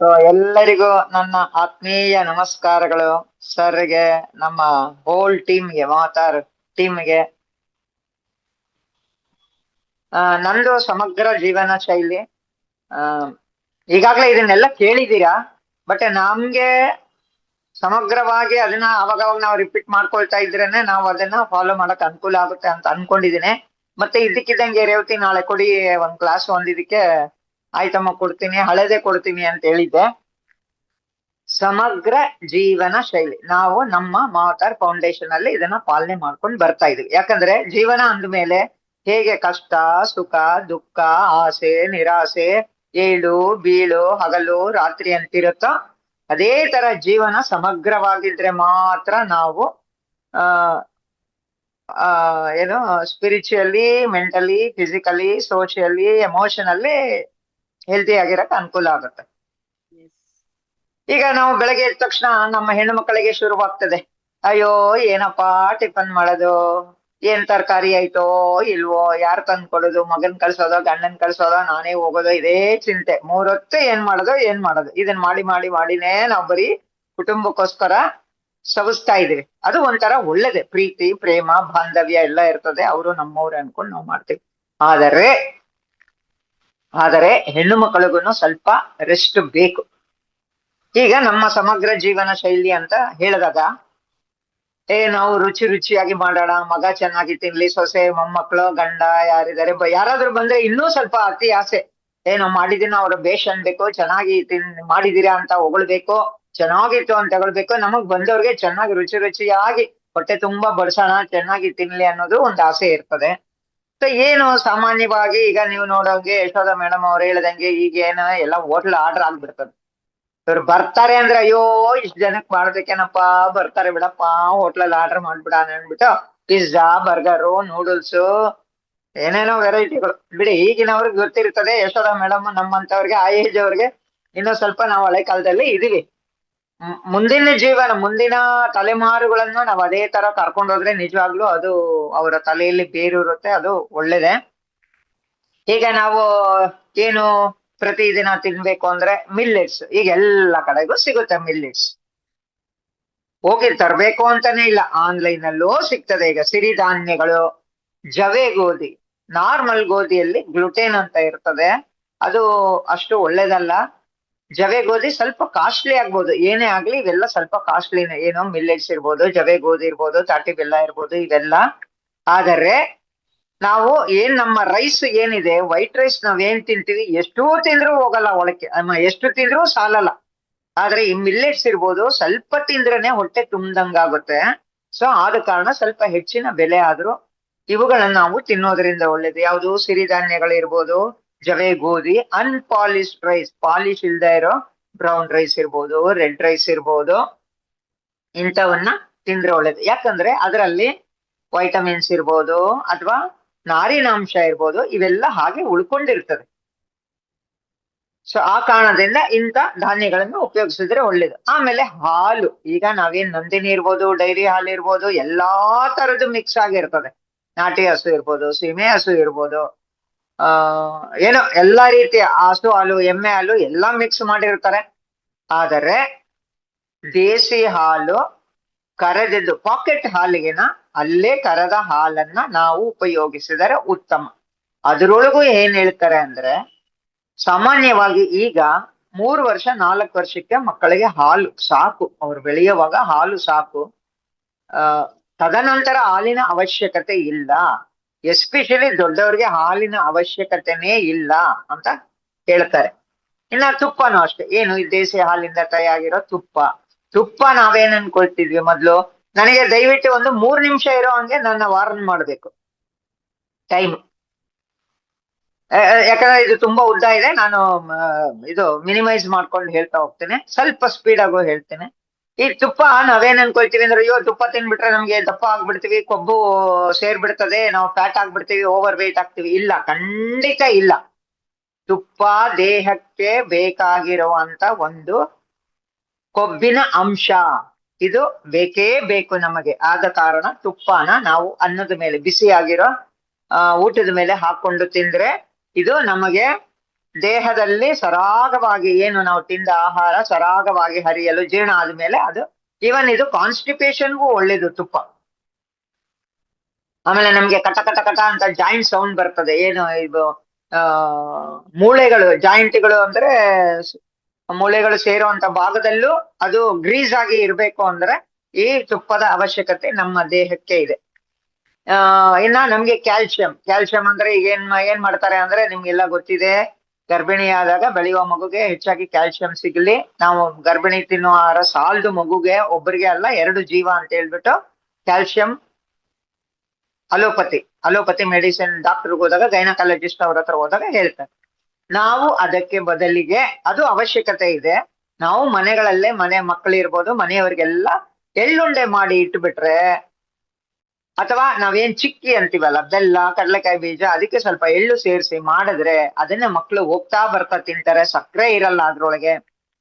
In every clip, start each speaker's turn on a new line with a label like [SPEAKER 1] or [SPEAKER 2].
[SPEAKER 1] So ಎಲ್ಲರಿಗೂ ನನ್ನ ಆತ್ಮೀಯ ನಮಸ್ಕಾರಗಳು. ಸರ್ಗೆ, ನಮ್ಮ ಹೋಲ್ ಟೀಮ್ಗೆ, ಮಾತಾರ್ ಟೀಮ್ಗೆ. ನಂದು ಸಮಗ್ರ ಜೀವನ ಶೈಲಿ. ಆ ಈಗಾಗ್ಲೇ ಇದನ್ನೆಲ್ಲ ಕೇಳಿದೀರಾ, ಬಟ್ ನಮ್ಗೆ ಸಮಗ್ರವಾಗಿ ಅದನ್ನ ಅವಾಗವಾಗ ನಾವು ರಿಪೀಟ್ ಮಾಡ್ಕೊಳ್ತಾ ಇದ್ರೇನೆ ನಾವು ಅದನ್ನ ಫಾಲೋ ಮಾಡಕ್ ಅನುಕೂಲ ಆಗುತ್ತೆ ಅಂತ ಅನ್ಕೊಂಡಿದೀನಿ. ಮತ್ತೆ ಇದಕ್ಕಿದ್ದಂಗೆ ರೇವತಿ ನಾಳೆ ಕೊಡಿ ಒಂದ್ ಕ್ಲಾಸ್ ಒಂದಿದಕ್ಕೆ, ಆಯ್ತಮ್ಮ ಕೊಡ್ತೀನಿ, ಹಳೇದೇ ಕೊಡ್ತೀನಿ ಅಂತ ಹೇಳಿದ್ದೆ. ಸಮಗ್ರ ಜೀವನ ಶೈಲಿ ನಾವು ನಮ್ಮ ಮಾತಾರ್ ಫೌಂಡೇಶನ್ ಅಲ್ಲಿ ಇದನ್ನ ಪಾಲನೆ ಮಾಡ್ಕೊಂಡು ಬರ್ತಾ ಇದೀವಿ. ಯಾಕಂದ್ರೆ ಜೀವನ ಅಂದ್ಮೇಲೆ ಹೇಗೆ ಕಷ್ಟ, ಸುಖ, ದುಃಖ, ಆಸೆ, ನಿರಾಸೆ, ಏಳು ಬೀಳು, ಹಗಲು ರಾತ್ರಿ ಅಂತಿರುತ್ತೋ, ಅದೇ ತರ ಜೀವನ ಸಮಗ್ರವಾಗಿದ್ರೆ ಮಾತ್ರ ನಾವು ಆ ಆ ಏನು spiritually, mentally, physically, socially, emotionally healthy ಆಗಿರಕ್ ಅನುಕೂಲ ಆಗುತ್ತೆ. ಈಗ ನಾವು ಬೆಳಗ್ಗೆ ಎದ್ದ ತಕ್ಷಣ ನಮ್ಮ ಹೆಣ್ಣು ಮಕ್ಕಳಿಗೆ ಶುರುವಾಗ್ತದೆ, ಅಯ್ಯೋ ಏನಪ್ಪಾ ಟಿಫನ್ ಮಾಡೋದು, ಏನ್ ತರಕಾರಿ ಆಯ್ತೋ ಇಲ್ವೋ, ಯಾರ್ ತಂದ್ ಕೊಡೋದು, ಮಗನ್ ಕಳ್ಸೋದೋ ಗಂಡನ್ ಕಳ್ಸೋದೋ ನಾನೇ ಹೋಗೋದೋ, ಇದೇ ಚಿಂತೆ. ಮೂರೊತ್ತು ಏನ್ ಮಾಡೋದು ಇದನ್ ಮಾಡಿ ಮಾಡಿ ಮಾಡಿನೇ ನಾವು ಬರೀ ಕುಟುಂಬಕ್ಕೋಸ್ಕರ ಸವಿಸ್ತಾ ಇದೀವಿ. ಅದು ಒಂಥರ ಒಳ್ಳೇದೆ, ಪ್ರೀತಿ ಪ್ರೇಮ ಬಾಂಧವ್ಯ ಎಲ್ಲ ಇರ್ತದೆ, ಅವರು ನಮ್ಮವ್ರೆ ಅನ್ಕೊಂಡು ನಾವು ಮಾಡ್ತೀವಿ. ಆದರೆ ಹೆಣ್ಣು ಮಕ್ಕಳಿಗೂ ಸ್ವಲ್ಪ ರೆಸ್ಟ್ ಬೇಕು. ಈಗ ನಮ್ಮ ಸಮಗ್ರ ಜೀವನ ಶೈಲಿ ಅಂತ ಹೇಳಿದಾಗ, ನಾವು ರುಚಿ ರುಚಿಯಾಗಿ ಮಾಡೋಣ, ಮಗ ಚೆನ್ನಾಗಿ ತಿನ್ಲಿ, ಸೊಸೆ ಮೊಮ್ಮಕ್ಕಳು ಗಂಡ ಯಾರಿದ್ದಾರೆ ಯಾರಾದ್ರೂ ಬಂದ್ರೆ ಇನ್ನೂ ಸ್ವಲ್ಪ ಅತಿ ಆಸೆ, ನಾವು ಮಾಡಿದೀನ ಅವ್ರ ಬೇಷ್ ಅನ್ಬೇಕು, ಚೆನ್ನಾಗಿ ಮಾಡಿದೀರಾ ಅಂತ ಹೊಗಳ್ಬೇಕು, ಚೆನ್ನಾಗಿತ್ತು ಅಂತ ತಗೊಳ್ಬೇಕು, ನಮಗ್ ಬಂದವ್ರಿಗೆ ಚೆನ್ನಾಗಿ ರುಚಿ ರುಚಿಯಾಗಿ ಹೊಟ್ಟೆ ತುಂಬಾ ಬಡ್ಸೋಣ, ಚೆನ್ನಾಗಿ ತಿನ್ಲಿ ಅನ್ನೋದು ಒಂದು ಆಸೆ ಇರ್ತದೆ. ಸೊ ಏನು ಸಾಮಾನ್ಯವಾಗಿ ಈಗ ನೀವು ನೋಡೋಂಗೆ ಯಶೋಧ ಮೇಡಮ್ ಅವ್ರು ಹೇಳ್ದಂಗೆ ಈಗೇನು ಎಲ್ಲ ಹೋಟ್ಲ್ ಆರ್ಡರ್ ಆಗ್ಬಿಡ್ತದೆ. ಇವ್ರು ಬರ್ತಾರೆ ಅಂದ್ರೆ ಅಯ್ಯೋ ಇಷ್ಟ್ ಜನಕ್ ಮಾಡ್ಬೇಕೇನಪ್ಪಾ, ಬರ್ತಾರೆ ಬಿಡಪ್ಪ ಹೋಟ್ಲಲ್ಲಿ ಆರ್ಡರ್ ಮಾಡ್ಬಿಡಾನ ಅನ್ಬಿಟ್ಟು ಪಿಜ್ಜಾ, ಬರ್ಗರು, ನೂಡಲ್ಸ್, ಏನೇನೋ ವೆರೈಟಿಗಳು. ಬಿಡಿ, ಈಗಿನವ್ರಿಗೆ ಗೊತ್ತಿರ್ತದೆ. ಯಶೋಧ ಮೇಡಮ್ ನಮ್ಮಂತವ್ರಿಗೆ, ಆ ಏಜ್ ಅವ್ರಿಗೆ ಇನ್ನೂ ಸ್ವಲ್ಪ ನಾವು ಹಳೆ ಕಾಲದಲ್ಲಿ ಇದೀವಿ. ಮುಂದಿನ ಜೀವನ, ಮುಂದಿನ ತಲೆಮಾರುಗಳನ್ನು ನಾವು ಅದೇ ತರ ಕರ್ಕೊಂಡೋದ್ರೆ ನಿಜವಾಗ್ಲೂ ಅದು ಅವರ ತಲೆಯಲ್ಲಿ ಬೇರೂರುತ್ತೆ, ಅದು ಒಳ್ಳೇದೆ. ಈಗ ನಾವು ಏನು ಪ್ರತಿದಿನ ತಿನ್ಬೇಕು ಅಂದ್ರೆ ಮಿಲ್ಲೆಟ್ಸ್, ಈಗ ಎಲ್ಲ ಕಡೆಗೂ ಸಿಗುತ್ತೆ ಮಿಲ್ಲೆಟ್ಸ್. ಹೋಗಿ ತರ್ಬೇಕು ಅಂತಾನೆ ಇಲ್ಲ, ಆನ್ಲೈನ್ ಅಲ್ಲೂ ಸಿಗ್ತದೆ. ಈಗ ಸಿರಿಧಾನ್ಯಗಳು, ಜವೆ ಗೋಧಿ, ನಾರ್ಮಲ್ ಗೋಧಿಯಲ್ಲಿ ಗ್ಲುಟೇನ್ ಅಂತ ಇರ್ತದೆ, ಅದು ಅಷ್ಟು ಒಳ್ಳೇದಲ್ಲ. ಜವೆ ಗೋಧಿ ಸ್ವಲ್ಪ ಕಾಸ್ಟ್ಲಿ ಆಗ್ಬೋದು, ಏನೇ ಆಗ್ಲಿ ಇವೆಲ್ಲ ಸ್ವಲ್ಪ ಕಾಸ್ಟ್ಲಿನೇ. ಏನೋ ಮಿಲ್ಲೆಟ್ಸ್ ಇರ್ಬೋದು, ಜವೆ ಗೋಧಿ ಇರ್ಬೋದು, ತಾಟಿ ಬೆಲ್ಲ ಇರ್ಬೋದು, ಇವೆಲ್ಲ. ಆದರೆ ನಾವು ನಮ್ಮ ರೈಸ್ ಏನಿದೆ, ವೈಟ್ ರೈಸ್ ನಾವೇನ್ ತಿಂತೀವಿ, ಎಷ್ಟು ತಿಂದ್ರೂ ಹೋಗಲ್ಲ ಒಳಕ್ಕೆ, ಎಷ್ಟು ತಿಂದ್ರೂ ಸಾಲಲ್ಲ. ಆದ್ರೆ ಈ ಮಿಲ್ಲೆಟ್ಸ್ ಇರ್ಬೋದು, ಸ್ವಲ್ಪ ತಿಂದ್ರೇನೆ ಹೊಟ್ಟೆ ತುಂಬ್ದಂಗಾಗುತ್ತೆ. ಸೊ ಆದ ಕಾರಣ ಸ್ವಲ್ಪ ಹೆಚ್ಚಿನ ಬೆಲೆ ಆದ್ರೂ ಇವುಗಳನ್ನ ನಾವು ತಿನ್ನೋದ್ರಿಂದ ಒಳ್ಳೇದು. ಯಾವುದು ಸಿರಿಧಾನ್ಯಗಳಿರ್ಬೋದು, ಜವೆ ಗೋಧಿ, ಅನ್ಪಾಲಿಶ್ಡ್ ರೈಸ್, ಪಾಲಿಶ್ ಇಲ್ದೇ ಇರೋ ಬ್ರೌನ್ ರೈಸ್ ಇರ್ಬೋದು, ರೆಡ್ ರೈಸ್ ಇರ್ಬೋದು, ಇಂಥವನ್ನ ತಿಂದ್ರೆ ಒಳ್ಳೇದು. ಯಾಕಂದ್ರೆ ಅದರಲ್ಲಿ ವೈಟಮಿನ್ಸ್ ಇರ್ಬೋದು ಅಥವಾ ನಾರಿನಾಂಶ ಇರ್ಬೋದು, ಇವೆಲ್ಲ ಹಾಗೆ ಉಳ್ಕೊಂಡಿರ್ತದೆ. ಸೊ ಆ ಕಾರಣದಿಂದ ಇಂಥ ಧಾನ್ಯಗಳನ್ನು ಉಪಯೋಗಿಸಿದ್ರೆ ಒಳ್ಳೇದು. ಆಮೇಲೆ ಹಾಲು, ಈಗ ನಾವೇನ್ ನಂದಿನಿ ಇರ್ಬೋದು, ಡೈರಿ ಹಾಲು ಇರ್ಬೋದು, ಎಲ್ಲಾ ತರದ್ದು ಮಿಕ್ಸ್ ಆಗಿರ್ತದೆ. ನಾಟಿ ಹಸು ಇರ್ಬೋದು, ಸೀಮೆ ಹಸು ಇರ್ಬೋದು, ಏನೋ ಎಲ್ಲಾ ರೀತಿಯ ಹಸು ಹಾಲು, ಎಮ್ಮೆ ಹಾಲು ಎಲ್ಲಾ ಮಿಕ್ಸ್ ಮಾಡಿರ್ತಾರೆ. ಆದರೆ ದೇಸಿ ಹಾಲು ಕರೆದಿದ್ದು, ಪಾಕೆಟ್ ಹಾಲಿಗೆನ ಅಲ್ಲೇ ಕರೆದ ಹಾಲನ್ನ ನಾವು ಉಪಯೋಗಿಸಿದರೆ ಉತ್ತಮ. ಅದರೊಳಗೂ ಏನ್ ಹೇಳ್ತಾರೆ ಅಂದ್ರೆ, ಸಾಮಾನ್ಯವಾಗಿ ಈಗ 3 ವರ್ಷ 4 ವರ್ಷಕ್ಕೆ ಮಕ್ಕಳಿಗೆ ಹಾಲು ಸಾಕು, ಅವ್ರು ಬೆಳೆಯುವಾಗ ಹಾಲು ಸಾಕು. ತದನಂತರ ಹಾಲಿನ ಅವಶ್ಯಕತೆ ಇಲ್ಲ. ಎಸ್ಪೆಷಲಿ ದೊಡ್ಡವ್ರಿಗೆ ಹಾಲಿನ ಅವಶ್ಯಕತೆನೇ ಇಲ್ಲ ಅಂತ ಹೇಳ್ತಾರೆ. ಇನ್ನ ತುಪ್ಪನೂ ಅಷ್ಟೇ, ಏನು ಈ ದೇಸಿ ಹಾಲಿಂದ ತಯಾರಿರೋ ತುಪ್ಪ ನಾವೇನ್ ಅನ್ಕೊಳ್ತಿದ್ವಿ ಮೊದ್ಲು, ನನಗೆ ದಯವಿಟ್ಟು ಒಂದು 3 ನಿಮಿಷ ಇರೋ ಹಂಗೆ ನನ್ನ ವಾರ್ನ್ ಮಾಡ್ಬೇಕು ಟೈಮ್. ಯಾಕಂದ್ರೆ ಇದು ತುಂಬಾ ಉದ್ದ ಇದೆ, ನಾನು ಇದು ಮಿನಿಮೈಸ್ ಮಾಡ್ಕೊಂಡು ಹೇಳ್ತಾ ಹೋಗ್ತೇನೆ, ಸ್ವಲ್ಪ ಸ್ಪೀಡ್ ಆಗೋ ಹೇಳ್ತೇನೆ. ಈ ತುಪ್ಪ ನಾವೇನ್ ಅನ್ಕೊಳ್ತೀವಿ ಅಂದ್ರೆ, ಅಯ್ಯೋ ತುಪ್ಪ ತಿನ್ಬಿಟ್ರೆ ನಮ್ಗೆ ದಪ್ಪ ಆಗ್ಬಿಡ್ತೀವಿ, ಕೊಬ್ಬು ಸೇರ್ಬಿಡ್ತದೆ, ನಾವು ಫ್ಯಾಟ್ ಆಗ್ಬಿಡ್ತೀವಿ, ಓವರ್ ವೇಟ್ ಆಗ್ತೀವಿ. ಇಲ್ಲ, ಖಂಡಿತ ಇಲ್ಲ. ತುಪ್ಪ ದೇಹಕ್ಕೆ ಬೇಕಾಗಿರುವಂತ ಒಂದು ಕೊಬ್ಬಿನ ಅಂಶ, ಇದು ಬೇಕೇ ಬೇಕು ನಮಗೆ. ಆದ ಕಾರಣ ತುಪ್ಪನ ನಾವು ಅನ್ನದ ಮೇಲೆ, ಬಿಸಿಯಾಗಿರೋ ಊಟದ ಮೇಲೆ ಹಾಕೊಂಡು ತಿಂದ್ರೆ ಇದು ನಮಗೆ ದೇಹದಲ್ಲಿ ಸರಾಗವಾಗಿ ಏನು ನಾವು ತಿಂದ ಆಹಾರ ಸರಾಗವಾಗಿ ಹರಿಯಲು ಜೀರ್ಣ ಆದ್ಮೇಲೆ ಅದು ಇವನ್ ಇದು ಕಾನ್ಸ್ಟಿಪೇಷನ್ಗೂ ಒಳ್ಳೇದು ತುಪ್ಪ. ಆಮೇಲೆ ನಮ್ಗೆ ಕಟ ಕಟ ಕಟ ಅಂತ ಜಾಯಿಂಟ್ ಸೌಂಡ್ ಬರ್ತದೆ, ಏನು ಇದು ಆ ಮೂಳೆಗಳು ಜಾಯಿಂಟ್ಗಳು ಅಂದ್ರೆ ಮೂಳೆಗಳು ಸೇರುವಂತ ಭಾಗದಲ್ಲೂ ಅದು ಗ್ರೀಸ್ ಆಗಿ ಇರ್ಬೇಕು ಅಂದ್ರೆ ಈ ತುಪ್ಪದ ಅವಶ್ಯಕತೆ ನಮ್ಮ ದೇಹಕ್ಕೆ ಇದೆ. ಇನ್ನ ನಮ್ಗೆ ಕ್ಯಾಲ್ಸಿಯಂ ಅಂದ್ರೆ ಈಗ ಏನ್ ಮಾಡ್ತಾರೆ ಅಂದ್ರೆ ನಿಮ್ಗೆಲ್ಲ ಗೊತ್ತಿದೆ, ಗರ್ಭಿಣಿಯಾದಾಗ ಬೆಳೆಯುವ ಮಗುಗೆ ಹೆಚ್ಚಾಗಿ ಕ್ಯಾಲ್ಸಿಯಂ ಸಿಗ್ಲಿ, ನಾವು ಗರ್ಭಿಣಿ ತಿನ್ನೋ ಆಹಾರ ಸಾಲದು ಮಗುಗೆ ಒಬ್ಬರಿಗೆ ಅಲ್ಲ 2 ಜೀವ ಅಂತ ಹೇಳ್ಬಿಟ್ಟು ಕ್ಯಾಲ್ಸಿಯಂ ಅಲೋಪತಿ ಮೆಡಿಸಿನ್ ಡಾಕ್ಟರ್ಗೆ ಹೋದಾಗ ಗೈನಕಾಲಜಿಸ್ಟ್ ಅವ್ರ ಹತ್ರ ಹೋದಾಗ ಹೇಳ್ತಾರೆ. ನಾವು ಅದಕ್ಕೆ ಬದಲಿಗೆ ಅದು ಅವಶ್ಯಕತೆ ಇದೆ, ನಾವು ಮನೆಗಳಲ್ಲೇ ಮನೆ ಮಕ್ಕಳಿರ್ಬೋದು ಮನೆಯವರಿಗೆಲ್ಲ ಎಳ್ಳುಂಡೆ ಮಾಡಿ ಇಟ್ಬಿಟ್ರೆ, ಅಥವಾ ನಾವೇನ್ ಚಿಕ್ಕಿ ಅಂತೀವಲ್ಲ ಬೆಲ್ಲ ಕಡಲೆಕಾಯಿ ಬೀಜ ಅದಕ್ಕೆ ಸ್ವಲ್ಪ ಎಳ್ಳು ಸೇರಿಸಿ ಮಾಡಿದ್ರೆ ಅದನ್ನ ಮಕ್ಕಳು ಹೋಗ್ತಾ ಬರ್ತಾ ತಿಂತಾರೆ. ಸಕ್ಕರೆ ಇರಲ್ಲ ಅದ್ರೊಳಗೆ,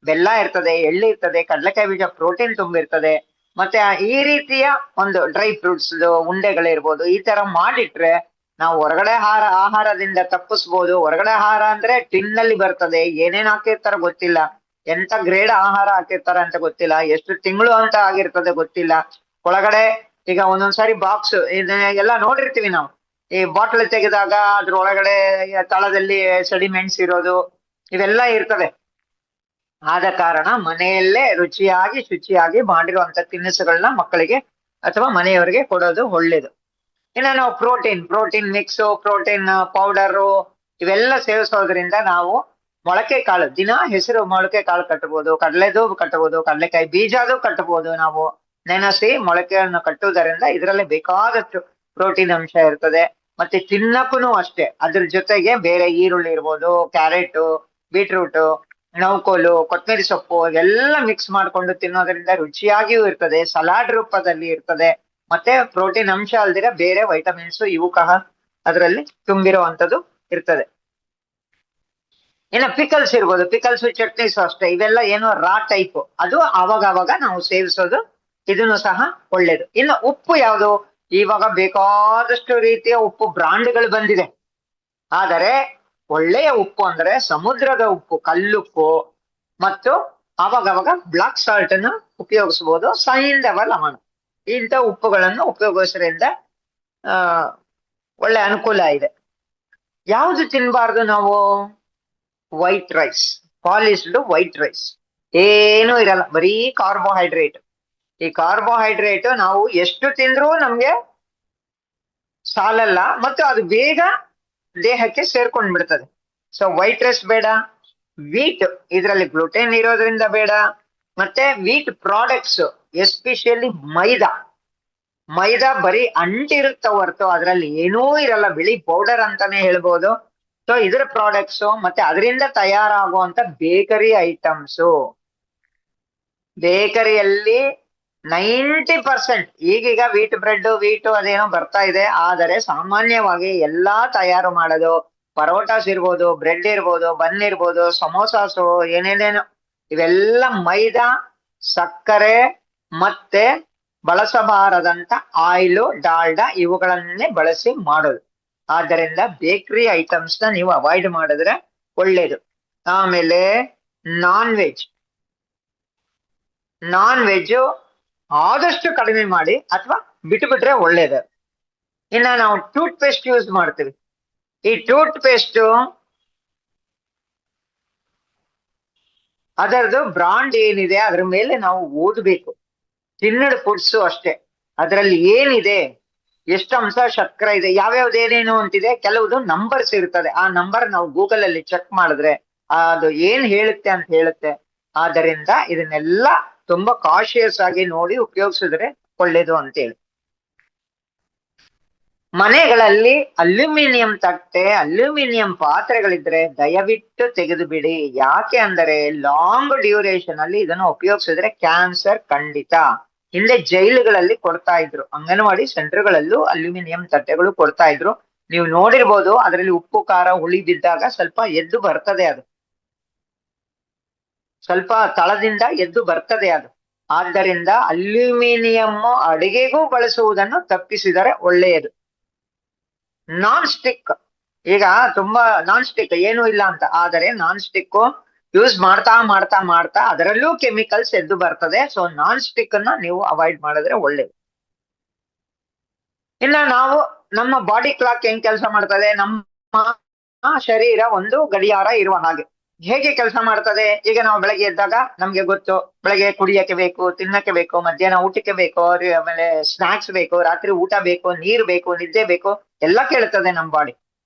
[SPEAKER 1] ಬೆಲ್ಲ ಇರ್ತದೆ, ಎಳ್ಳು ಇರ್ತದೆ, ಕಡಲೆಕಾಯಿ ಬೀಜ ಪ್ರೋಟೀನ್ ತುಂಬಿರ್ತದೆ. ಮತ್ತೆ ಈ ರೀತಿಯ ಒಂದು ಡ್ರೈ ಫ್ರೂಟ್ಸ್ ಉಂಡೆಗಳಿರ್ಬೋದು, ಈ ತರ ಮಾಡಿಟ್ರೆ ನಾವು ಹೊರಗಡೆ ಆಹಾರದಿಂದ ತಪ್ಪಿಸ್ಬೋದು. ಹೊರಗಡೆ ಆಹಾರ ಅಂದ್ರೆ ಟಿನ್ನಲ್ಲಿ ಬರ್ತದೆ, ಏನೇನ್ ಹಾಕಿರ್ತಾರ ಗೊತ್ತಿಲ್ಲ, ಎಂತ ಗ್ರೇಡ್ ಆಹಾರ ಹಾಕಿರ್ತಾರ ಅಂತ ಗೊತ್ತಿಲ್ಲ, ಎಷ್ಟು ತಿಂಗಳು ಅಂತ ಆಗಿರ್ತದೆ ಗೊತ್ತಿಲ್ಲ. ಒಳಗಡೆ ಈಗ ಒಂದೊಂದ್ಸಾರಿ ಬಾಕ್ಸ್ ಎಲ್ಲ ನೋಡಿರ್ತೀವಿ ನಾವು, ಈ ಬಾಟ್ಲ್ ತೆಗೆದಾಗ ಅದ್ರ ಒಳಗಡೆ ತಳದಲ್ಲಿ ಸೆಡಿಮೆಂಟ್ಸ್ ಇರೋದು ಇವೆಲ್ಲ ಇರ್ತದೆ. ಆದ ಕಾರಣ ಮನೆಯಲ್ಲೇ ರುಚಿಯಾಗಿ ಶುಚಿಯಾಗಿ ಮಾಡಿರುವಂತ ತಿನಿಸುಗಳನ್ನ ಮಕ್ಕಳಿಗೆ ಅಥವಾ ಮನೆಯವರಿಗೆ ಕೊಡೋದು ಒಳ್ಳೇದು. ಇನ್ನು ನಾವು ಪ್ರೋಟೀನ್ ಮಿಕ್ಸು, ಪ್ರೋಟೀನ್ ಪೌಡರು ಇವೆಲ್ಲ ಸೇವಿಸೋದ್ರಿಂದ ನಾವು ಮೊಳಕೆ ಕಾಳು ದಿನ ಹೆಸರು ಮೊಳಕೆ ಕಾಳು ಕಟ್ಟಬಹುದು, ಕಡಲೆದು ಕಟ್ಟಬಹುದು, ಕಡಲೆಕಾಯಿ ಬೀಜದು ಕಟ್ಟಬಹುದು. ನಾವು ನೆನೆಸಿ ಮೊಳಕೆಯನ್ನು ಕಟ್ಟುವುದರಿಂದ ಇದರಲ್ಲಿ ಬೇಕಾದಷ್ಟು ಪ್ರೋಟೀನ್ ಅಂಶ ಇರ್ತದೆ. ಮತ್ತೆ ತಿನ್ನಕ್ಕೂ ಅಷ್ಟೇ, ಅದ್ರ ಜೊತೆಗೆ ಬೇರೆ ಈರುಳ್ಳಿ ಇರ್ಬೋದು, ಕ್ಯಾರೆಟ್, ಬೀಟ್ರೂಟ್, ನೌಕೋಲು, ಕೊತ್ತಂಬರಿ ಸೊಪ್ಪು ಎಲ್ಲ ಮಿಕ್ಸ್ ಮಾಡ್ಕೊಂಡು ತಿನ್ನೋದ್ರಿಂದ ರುಚಿಯಾಗಿಯೂ ಇರ್ತದೆ, ಸಲಾಡ್ ರೂಪದಲ್ಲಿ ಇರ್ತದೆ. ಮತ್ತೆ ಪ್ರೋಟೀನ್ ಅಂಶ ಅಲ್ದಿರ ಬೇರೆ ವೈಟಮಿನ್ಸ್ ಇವು ಅದರಲ್ಲಿ ತುಂಬಿರುವಂತದ್ದು ಇರ್ತದೆ. ಇನ್ನು ಪಿಕಲ್ಸ್ ಇರ್ಬೋದು, ಪಿಕಲ್ಸ್ ಚಟ್ನೀಸ್ ಅಷ್ಟೇ, ಇವೆಲ್ಲ ಏನೋ ರಾ ಟೈಪ್, ಅದು ಅವಾಗ ನಾವು ಸೇವಿಸೋದು ಇದನ್ನು ಸಹ ಒಳ್ಳೇದು. ಇನ್ನು ಉಪ್ಪು ಯಾವುದು, ಇವಾಗ ಬೇಕಾದಷ್ಟು ರೀತಿಯ ಉಪ್ಪು ಬ್ರಾಂಡ್ಗಳು ಬಂದಿದೆ. ಆದರೆ ಒಳ್ಳೆಯ ಉಪ್ಪು ಅಂದ್ರೆ ಸಮುದ್ರದ ಉಪ್ಪು, ಕಲ್ಲುಪ್ಪು, ಮತ್ತು ಅವಾಗವಾಗ ಬ್ಲಾಕ್ ಸಾಲ್ಟ್ ಅನ್ನು ಉಪಯೋಗಿಸಬಹುದು, ಸೈಂಧವ ಲವಣ, ಇಂಥ ಉಪ್ಪುಗಳನ್ನು ಉಪಯೋಗಿಸೋದ್ರಿಂದ ಒಳ್ಳೆ ಅನುಕೂಲ ಇದೆ. ಯಾವುದು ತಿನ್ಬಾರ್ದು ನಾವು, white rice, polished white rice, ಏನೂ ಇರಲ್ಲ, ಬರೀ ಕಾರ್ಬೋಹೈಡ್ರೇಟ್. ಈ ಕಾರ್ಬೋಹೈಡ್ರೇಟ್ ನಾವು ಎಷ್ಟು ತಿಂದ್ರೂ ನಮ್ಗೆ ಸಾಲಲ್ಲ, ಮತ್ತು ಅದು ಬೇಗ ದೇಹಕ್ಕೆ ಸೇರ್ಕೊಂಡ್ ಬಿಡ್ತದೆ. ಸೊ ವೈಟ್ ರೈಸ್ ಬೇಡ. ವೀಟ್, ಇದರಲ್ಲಿ ಗ್ಲುಟೆನ್ ಇರೋದ್ರಿಂದ ಬೇಡ. ಮತ್ತೆ ವೀಟ್ ಪ್ರಾಡಕ್ಟ್ಸ್ ಎಸ್ಪೆಷಲಿ ಮೈದಾ ಬರೀ ಅಂಟಿರುತ್ತ ಹೊರತು ಅದರಲ್ಲಿ ಏನೂ ಇರಲ್ಲ, ಬಿಳಿ ಪೌಡರ್ ಅಂತಾನೆ ಹೇಳ್ಬೋದು. ಸೊ ಇದ್ರ ಪ್ರಾಡಕ್ಟ್ಸು ಮತ್ತೆ ಅದರಿಂದ ತಯಾರಾಗುವಂತ ಬೇಕರಿ ಐಟಮ್ಸು, ಬೇಕರಿಯಲ್ಲಿ 90% ಈಗೀಗ ವೀಟ್ ಬ್ರೆಡ್ ವೀಟು ಅದೇನೋ ಬರ್ತಾ ಇದೆ. ಆದರೆ ಸಾಮಾನ್ಯವಾಗಿ ಎಲ್ಲಾ ತಯಾರು ಮಾಡೋದು, ಪರೋಟಾಸ್ ಇರ್ಬೋದು, ಬ್ರೆಡ್ ಇರ್ಬೋದು, ಬನ್ ಇರ್ಬೋದು, ಸಮೋಸಾಸು, ಏನೇನೇನು ಇವೆಲ್ಲ ಮೈದಾ, ಸಕ್ಕರೆ ಮತ್ತೆ ಬಳಸಬಾರದಂತ ಆಯಿಲು, ಡಾಲ್ಡಾ ಇವುಗಳನ್ನೇ ಬಳಸಿ ಮಾಡೋದು. ಆದ್ದರಿಂದ ಬೇಕರಿ ಐಟಮ್ಸ್ ನ ನೀವು ಅವಾಯ್ಡ್ ಮಾಡಿದ್ರೆ ಒಳ್ಳೇದು. ಆಮೇಲೆ ನಾನ್ ವೆಜ್ ಆದಷ್ಟು ಕಡಿಮೆ ಮಾಡಿ ಅಥವಾ ಬಿಟ್ರೆ ಒಳ್ಳೇದು. ಇನ್ನ ನಾವು ಟೂತ್ ಪೇಸ್ಟ್ ಯೂಸ್ ಮಾಡ್ತೀವಿ. ಈ ಟೂತ್ ಪೇಸ್ಟ್ ಅದರದ್ದು ಬ್ರಾಂಡ್ ಏನಿದೆ ಅದ್ರ ಮೇಲೆ ನಾವು ಓದಬೇಕು. ತಿನ್ನಡ್ ಫುಡ್ಸು ಅಷ್ಟೇ, ಅದರಲ್ಲಿ ಏನಿದೆ, ಎಷ್ಟು ಅಂಶ ಸಕ್ಕರೆ ಇದೆ, ಯಾವ್ಯಾವ್ದು ಏನೇನು ಅಂತಿದೆ, ಕೆಲವುದು ನಂಬರ್ಸ್ ಇರ್ತದೆ. ಆ ನಂಬರ್ ನಾವು ಗೂಗಲ್ ಅಲ್ಲಿ ಚೆಕ್ ಮಾಡಿದ್ರೆ ಅದು ಏನ್ ಹೇಳುತ್ತೆ ಅಂತ ಹೇಳುತ್ತೆ. ಆದ್ದರಿಂದ ಇದನ್ನೆಲ್ಲ ತುಂಬಾ ಕಾಶಿಯಸ್ ಆಗಿ ನೋಡಿ ಉಪಯೋಗಿಸಿದ್ರೆ ಒಳ್ಳೇದು ಅಂತೇಳಿ. ಮನೆಗಳಲ್ಲಿ ಅಲ್ಯೂಮಿನಿಯಂ ತಟ್ಟೆ, ಅಲ್ಯೂಮಿನಿಯಂ ಪಾತ್ರೆಗಳಿದ್ರೆ ದಯವಿಟ್ಟು ತೆಗೆದು ಬಿಡಿ. ಯಾಕೆ ಅಂದರೆ ಲಾಂಗ್ ಡ್ಯೂರೇಷನ್ ಅಲ್ಲಿ ಇದನ್ನು ಉಪಯೋಗಿಸಿದ್ರೆ ಕ್ಯಾನ್ಸರ್ ಖಂಡಿತ. ಹಿಂದೆ ಜೈಲುಗಳಲ್ಲಿ ಕೊಡ್ತಾ ಇದ್ರು, ಅಂಗನವಾಡಿ ಸೆಂಟರ್ಗಳಲ್ಲೂ ಅಲ್ಯೂಮಿನಿಯಂ ತಟ್ಟೆಗಳು ಕೊಡ್ತಾ ಇದ್ರು. ನೀವು ನೋಡಿರ್ಬೋದು, ಅದರಲ್ಲಿ ಉಪ್ಪು ಖಾರ ಹುಳಿ ಬಿದ್ದಾಗ ಸ್ವಲ್ಪ ಎದ್ದು ಬರ್ತದೆ, ಅದು ಸ್ವಲ್ಪ ತಳದಿಂದ ಎದ್ದು ಬರ್ತದೆ ಅದು. ಆದ್ದರಿಂದ ಅಲ್ಯೂಮಿನಿಯಂ ಅಡಿಗೆಗೂ ಬಳಸುವುದನ್ನು ತಪ್ಪಿಸಿದರೆ ಒಳ್ಳೆಯದು. ನಾನ್ ಸ್ಟಿಕ್ ಈಗ ತುಂಬಾ ನಾನ್ ಸ್ಟಿಕ್ ಏನು ಇಲ್ಲ ಅಂತ, ಆದರೆ ನಾನ್ ಸ್ಟಿಕ್ ಯೂಸ್ ಮಾಡ್ತಾ ಮಾಡ್ತಾ ಮಾಡ್ತಾ ಅದರಲ್ಲೂ ಕೆಮಿಕಲ್ಸ್ ಎದ್ದು ಬರ್ತದೆ. ಸೊ ನಾನ್ ಸ್ಟಿಕ್ ಅನ್ನ ನೀವು ಅವಾಯ್ಡ್ ಮಾಡಿದ್ರೆ ಒಳ್ಳೇದು. ಇನ್ನ ನಾವು ನಮ್ಮ ಬಾಡಿ ಕ್ಲಾಕ್ ಹೆಂಗ್ ಕೆಲಸ ಮಾಡ್ತದೆ, ನಮ್ಮ ಶರೀರ ಒಂದು ಗಡಿಯಾರ ಇರುವ ಹಾಗೆ. ಹೇಗೆ ಕೆಲಸ ಮಾಡ್ತದೆ? ಈಗ ನಾವು ಬೆಳಗ್ಗೆ ಎದ್ದಾಗ ನಮ್ಗೆ ಗೊತ್ತು, ಬೆಳಗ್ಗೆ ಕುಡಿಯಕ್ಕೆ ಬೇಕು, ತಿನ್ನಕ್ಕೆ ಬೇಕು, ಮಧ್ಯಾಹ್ನ ಊಟಕ್ಕೆ ಬೇಕು, ಆಮೇಲೆ ಸ್ನಾಕ್ಸ್ ಬೇಕು, ರಾತ್ರಿ ಊಟ ಬೇಕು, ನೀರ್ ಬೇಕು, ನಿದ್ದೆ ಬೇಕು, ಎಲ್ಲ ಕೇಳುತ್ತದೆ ನಮ್ಮ ಬಾಡಿ.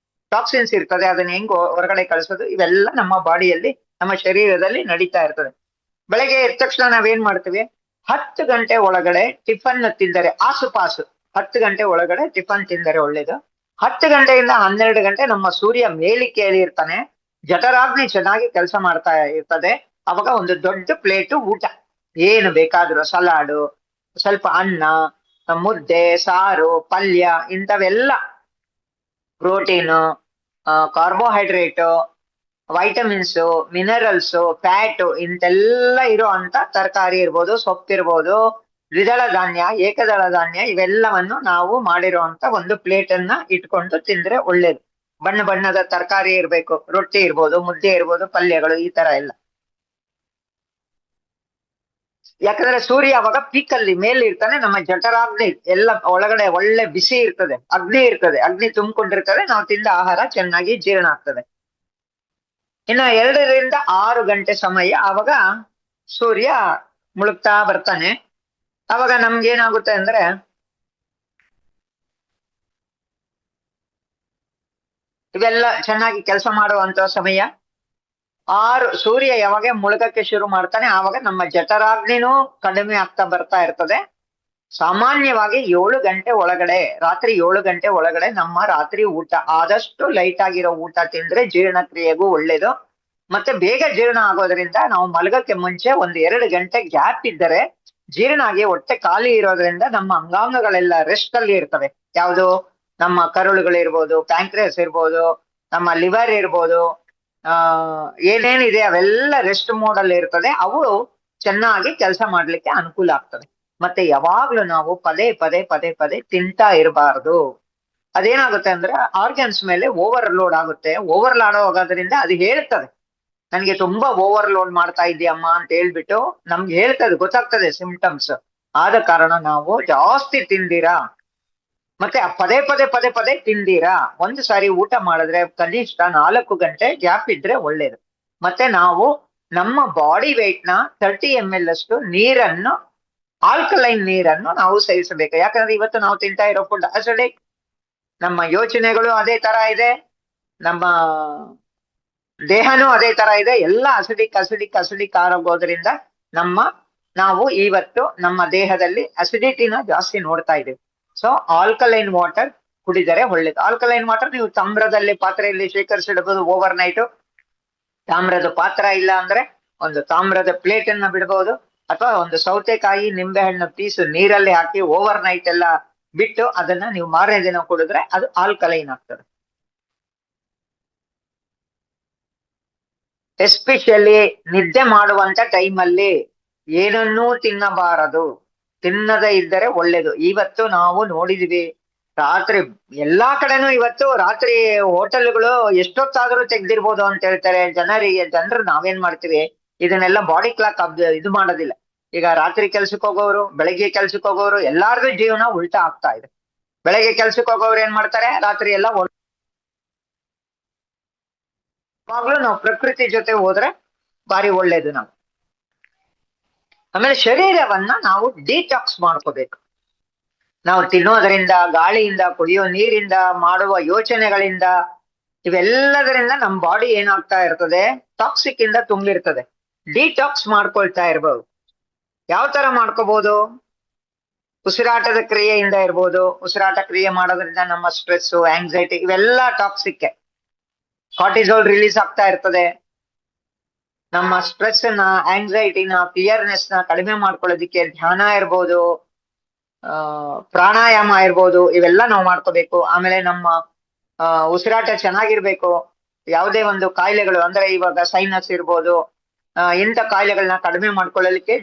[SPEAKER 1] ಟಾಕ್ಸಿನ್ಸ್ ಇರ್ತದೆ, ಅದನ್ನ ಹೆಂಗ್ ಹೊರಗಡೆ ಕಳಿಸೋದು, ಇವೆಲ್ಲ ನಮ್ಮ ಬಾಡಿಯಲ್ಲಿ, ನಮ್ಮ ಶರೀರದಲ್ಲಿ ನಡೀತಾ ಇರ್ತದೆ. ಬೆಳಗ್ಗೆ ಎದ್ದ ತಕ್ಷಣ ನಾವೇನ್ ಮಾಡ್ತೀವಿ? 10 ಗಂಟೆ ಒಳಗಡೆ ಟಿಫನ್ ತಿಂದರೆ ಆಸುಪಾಸು 10 ಗಂಟೆ ಒಳಗಡೆ ಟಿಫನ್ ತಿಂದರೆ ಒಳ್ಳೇದು. 10 ಗಂಟೆಯಿಂದ 12 ಗಂಟೆ ನಮ್ಮ ಸೂರ್ಯ ಮೇಲಿಕೆಯಲ್ಲಿ ಇರ್ತಾನೆ, ಜಠರಾಗ್ನಿ ಚೆನ್ನಾಗಿ ಕೆಲಸ ಮಾಡ್ತಾ ಇರ್ತದೆ. ಅವಾಗ ಒಂದು ದೊಡ್ಡ ಪ್ಲೇಟು ಊಟ, ಏನು ಬೇಕಾದ್ರೂ ಸಲಾಡು, ಸ್ವಲ್ಪ ಅನ್ನ, ಮುದ್ದೆ, ಸಾರು, ಪಲ್ಯ, ಇಂಥವೆಲ್ಲ protein, carbohydrate, vitamins, minerals, fat, ಇಂತೆಲ್ಲ ಇರೋ ಅಂತ ತರಕಾರಿ ಇರ್ಬೋದು, ಸೊಪ್ಪಿರ್ಬೋದು, ದ್ವಿದಳ ಧಾನ್ಯ, ಏಕದಳ ಧಾನ್ಯ, ಇವೆಲ್ಲವನ್ನು ನಾವು ಮಾಡಿರುವಂತ ಒಂದು ಪ್ಲೇಟ್ ಅನ್ನ ಇಟ್ಕೊಂಡು ತಿಂದ್ರೆ ಒಳ್ಳೇದು. ಬಣ್ಣ ಬಣ್ಣದ ತರಕಾರಿ ಇರ್ಬೇಕು, ರೊಟ್ಟಿ ಇರ್ಬೋದು, ಮುದ್ದೆ ಇರ್ಬೋದು, ಪಲ್ಯಗಳು, ಈ ತರ ಎಲ್ಲ. ಯಾಕಂದ್ರೆ ಸೂರ್ಯ ಅವಾಗ ಪೀಕಲ್ಲಿ ಮೇಲೆ ಇರ್ತಾನೆ, ನಮ್ಮ ಜಠರಾಗ್ನಿ ಎಲ್ಲ ಒಳಗಡೆ ಒಳ್ಳೆ ಬಿಸಿ ಇರ್ತದೆ, ಅಗ್ನಿ ಇರ್ತದೆ, ಅಗ್ನಿ ತುಂಬಿಕೊಂಡಿರ್ತದೆ, ನಾವು ತಿಂದ ಆಹಾರ ಚೆನ್ನಾಗಿ ಜೀರ್ಣ ಆಗ್ತದೆ. ಇನ್ನು 2 ರಿಂದ 6 ಗಂಟೆ ಸಮಯ ಅವಾಗ ಸೂರ್ಯ ಮುಳುಗ್ತಾ ಬರ್ತಾನೆ. ಅವಾಗ ನಮ್ಗೇನಾಗುತ್ತೆ ಅಂದ್ರೆ ಇವೆಲ್ಲ ಚೆನ್ನಾಗಿ ಕೆಲಸ ಮಾಡುವಂತ ಸಮಯ. ಸೂರ್ಯ ಯಾವಾಗ ಮುಳುಗಕ್ಕೆ ಶುರು ಮಾಡ್ತಾನೆ ಆವಾಗ ನಮ್ಮ ಜಠರಾಗ್ನಿನೂ ಕಡಿಮೆ ಆಗ್ತಾ ಬರ್ತಾ ಇರ್ತದೆ. ಸಾಮಾನ್ಯವಾಗಿ 7 ಗಂಟೆ ಒಳಗಡೆ, ರಾತ್ರಿ 7 ಗಂಟೆ ಒಳಗಡೆ ನಮ್ಮ ರಾತ್ರಿ ಊಟ ಆದಷ್ಟು ಲೈಟ್ ಆಗಿರೋ ಊಟ ತಿಂದ್ರೆ ಜೀರ್ಣಕ್ರಿಯೆಗೂ ಒಳ್ಳೇದು. ಮತ್ತೆ ಬೇಗ ಜೀರ್ಣ ಆಗೋದ್ರಿಂದ ನಾವು ಮಲಗಕ್ಕೆ ಮುಂಚೆ 1-2 ಗಂಟೆ ಗ್ಯಾಪ್ ಇದ್ದರೆ ಜೀರ್ಣ ಆಗಿ ಹೊಟ್ಟೆ ಖಾಲಿ ಇರೋದ್ರಿಂದ ನಮ್ಮ ಅಂಗಾಂಗಗಳೆಲ್ಲ ರೆಸ್ಟ್ ಅಲ್ಲಿ ಇರ್ತವೆ. ಯಾವುದು? ನಮ್ಮ ಕರುಳುಗಳಿರ್ಬೋದು, ಪ್ಯಾಂಕ್ರಿಯಸ್ ಇರ್ಬೋದು, ನಮ್ಮ ಲಿವರ್ ಇರ್ಬೋದು, ಏನೇನಿದೆ ಅವೆಲ್ಲ ರೆಸ್ಟ್ ಮೋಡ್ ಅಲ್ಲಿ ಇರ್ತದೆ. ಅವು ಚೆನ್ನಾಗಿ ಕೆಲಸ ಮಾಡ್ಲಿಕ್ಕೆ ಅನುಕೂಲ ಆಗ್ತದೆ. ಮತ್ತೆ ಯಾವಾಗ್ಲೂ ನಾವು ಪದೇ ಪದೇ ಪದೇ ಪದೇ ತಿಂತಾ ಇರಬಾರ್ದು. ಅದೇನಾಗುತ್ತೆ ಅಂದ್ರೆ ಆರ್ಗನ್ಸ್ ಮೇಲೆ ಓವರ್ಲೋಡ್ ಆಗುತ್ತೆ. ಓವರ್ಲೋಡ್ ಆಗೋದ್ರಿಂದ ಅದು ಹೇಳ್ತದೆ, ನನ್ಗೆ ತುಂಬಾ ಓವರ್ಲೋಡ್ ಮಾಡ್ತಾ ಇದೆಯಮ್ಮ ಅಂತ ಹೇಳ್ಬಿಟ್ಟು ನಮ್ಗೆ ಹೇಳ್ತದೆ, ಗೊತ್ತಾಗ್ತದೆ ಸಿಂಪ್ಟಮ್ಸ್. ಆದ ಕಾರಣ ನಾವು ಜಾಸ್ತಿ ತಿಂದಿರಾ, ಮತ್ತೆ ಪದೇ ಪದೇ ಪದೇ ಪದೇ ತಿಂದಿರಾ, ಒಂದು ಸಾರಿ ಊಟ ಮಾಡಿದ್ರೆ ಕನಿಷ್ಠ 4 ಗಂಟೆ ಗ್ಯಾಪ್ ಇದ್ರೆ ಒಳ್ಳೇದು. ಮತ್ತೆ ನಾವು ನಮ್ಮ ಬಾಡಿ weight ನ 30 ml ಅಷ್ಟು ನೀರನ್ನು, ಆಲ್ಕಲೈನ್ ನೀರನ್ನು ನಾವು ಸೇವಿಸಬೇಕು. ಯಾಕಂದ್ರೆ ಇವತ್ತು ನಾವು ತಿಂತಾ ಇರೋ ಫುಡ್ ಅಸಿಡಿಕ್, ನಮ್ಮ ಯೋಚನೆಗಳು ಅದೇ ತರ ಇದೆ, ನಮ್ಮ ದೇಹನೂ ಅದೇ ತರ ಇದೆ, ಎಲ್ಲ ಅಸಿಡಿಕ್ ಅಸಿಡಿಕ್ ಅಸಿಡಿಕ್ ಆಗೋದ್ರಿಂದ ನಾವು ಇವತ್ತು ನಮ್ಮ ದೇಹದಲ್ಲಿ ಅಸಿಡಿಟಿನ ಜಾಸ್ತಿ ನೋಡ್ತಾ ಇದ್ದೀವಿ. ಸೊ ಆಲ್ಕಲೈನ್ ವಾಟರ್ ಕುಡಿದರೆ ಒಳ್ಳೇದು. ಆಲ್ಕಲೈನ್ ವಾಟರ್ ನೀವು ತಾಮ್ರದಲ್ಲಿ ಪಾತ್ರೆಯಲ್ಲಿ ಶೇಖರಿಸಿಡಬಹುದು ಓವರ್ ನೈಟ್. ತಾಮ್ರದ ಪಾತ್ರ ಇಲ್ಲ ಅಂದ್ರೆ ಒಂದು ತಾಮ್ರದ ಪ್ಲೇಟ್ ಅನ್ನ ಬಿಡಬಹುದು, ಅಥವಾ ಒಂದು ಸೌತೆಕಾಯಿ ನಿಂಬೆಹಣ್ಣು ಪೀಸು ನೀರಲ್ಲಿ ಹಾಕಿ ಓವರ್ ನೈಟ್ ಎಲ್ಲ ಬಿಟ್ಟು ಅದನ್ನ ನೀವು ಮಾರನೇ ದಿನ ಕುಡಿದ್ರೆ ಅದು ಆಲ್ಕಲೈನ್ ಆಗ್ತದೆ. ಎಸ್ಪೆಷಲಿ ನಿದ್ದೆ ಮಾಡುವಂತ ಟೈಮಲ್ಲಿ ಏನನ್ನೂ ತಿನ್ನಬಾರದು, ತಿನ್ನದೇ ಇದ್ದರೆ ಒಳ್ಳೇದು. ಇವತ್ತು ನಾವು ನೋಡಿದೀವಿ, ರಾತ್ರಿ ಎಲ್ಲಾ ಕಡೆನೂ ಇವತ್ತು ರಾತ್ರಿ ಹೋಟೆಲ್ಗಳು ಎಷ್ಟೊತ್ತಾದ್ರೂ ತೆಗ್ದಿರ್ಬೋದು ಅಂತ ಹೇಳ್ತಾರೆ. ಜನರು ನಾವೇನ್ ಮಾಡ್ತೀವಿ, ಇದನ್ನೆಲ್ಲ ಬಾಡಿ ಕ್ಲಾಕ್ ಇದು ಮಾಡೋದಿಲ್ಲ. ಈಗ ರಾತ್ರಿ ಕೆಲ್ಸಕ್ಕೆ ಹೋಗೋರು, ಬೆಳಗ್ಗೆ ಕೆಲ್ಸಕ್ಕೆ ಹೋಗೋರು, ಎಲ್ಲಾರ್ದು ಜೀವನ ಉಲ್ಟಾ ಆಗ್ತಾ ಇದೆ. ಬೆಳಗ್ಗೆ ಕೆಲ್ಸಕ್ಕೆ ಹೋಗೋರು ಏನ್ ಮಾಡ್ತಾರೆ, ರಾತ್ರಿ ಎಲ್ಲ ಯಾವಾಗ್ಲೂ ನಾವು ಪ್ರಕೃತಿ ಜೊತೆ ಹೋದ್ರೆ ಬಾರಿ ಒಳ್ಳೇದು. ನಾವು ಆಮೇಲೆ ಶರೀರವನ್ನ ನಾವು ಡಿಟಾಕ್ಸ್ ಮಾಡ್ಕೋಬೇಕು. ನಾವು ತಿನ್ನೋದರಿಂದ, ಗಾಳಿಯಿಂದ, ಕುಡಿಯೋ ನೀರಿಂದ, ಮಾಡುವ ಯೋಚನೆಗಳಿಂದ, ಇವೆಲ್ಲದರಿಂದ ನಮ್ಮ ಬಾಡಿ ಏನಾಗ್ತಾ ಇರ್ತದೆ, ಟಾಕ್ಸಿಕ್ ಇಂದ ತುಂಬಿರ್ತದೆ. ಡಿಟಾಕ್ಸ್ ಮಾಡ್ಕೊಳ್ತಾ ಇರ್ಬೋದು. ಯಾವ ತರ ಮಾಡ್ಕೋಬಹುದು? ಉಸಿರಾಟದ ಕ್ರಿಯೆಯಿಂದ ಇರ್ಬೋದು. ಉಸಿರಾಟ ಕ್ರಿಯೆ ಮಾಡೋದ್ರಿಂದ ನಮ್ಮ ಸ್ಟ್ರೆಸ್, ಆಂಗ್ಸೈಟಿ ಇವೆಲ್ಲ ಟಾಕ್ಸಿಕ್. ಕಾರ್ಟಿಸೋಲ್ ರಿಲೀಸ್ ಆಗ್ತಾ ಇರ್ತದೆ. ನಮ್ಮ ಸ್ಟ್ರೆಸ್ ನ, ಆಂಗ್ಸೈಟಿನ, ಫಿಯರ್ನೆಸ್ ನ ಕಡಿಮೆ ಮಾಡ್ಕೊಳ್ಳೋದಿಕ್ಕೆ ಧ್ಯಾನ ಇರ್ಬೋದು, ಪ್ರಾಣಾಯಾಮ ಇರ್ಬೋದು, ಇವೆಲ್ಲ ನಾವು ಮಾಡ್ಕೋಬೇಕು. ಆಮೇಲೆ ನಮ್ಮ ಉಸಿರಾಟ ಚೆನ್ನಾಗಿರ್ಬೇಕು. ಯಾವುದೇ ಒಂದು ಕಾಯಿಲೆಗಳು ಅಂದ್ರೆ ಇವಾಗ ಸೈನಸ್ ಇರ್ಬೋದು, ಇಂಥ ಕಾಯಿಲೆಗಳನ್ನ ಕಡಿಮೆ ಮಾಡ್ಕೊಳ್ಳಲಿಕ್ಕೆ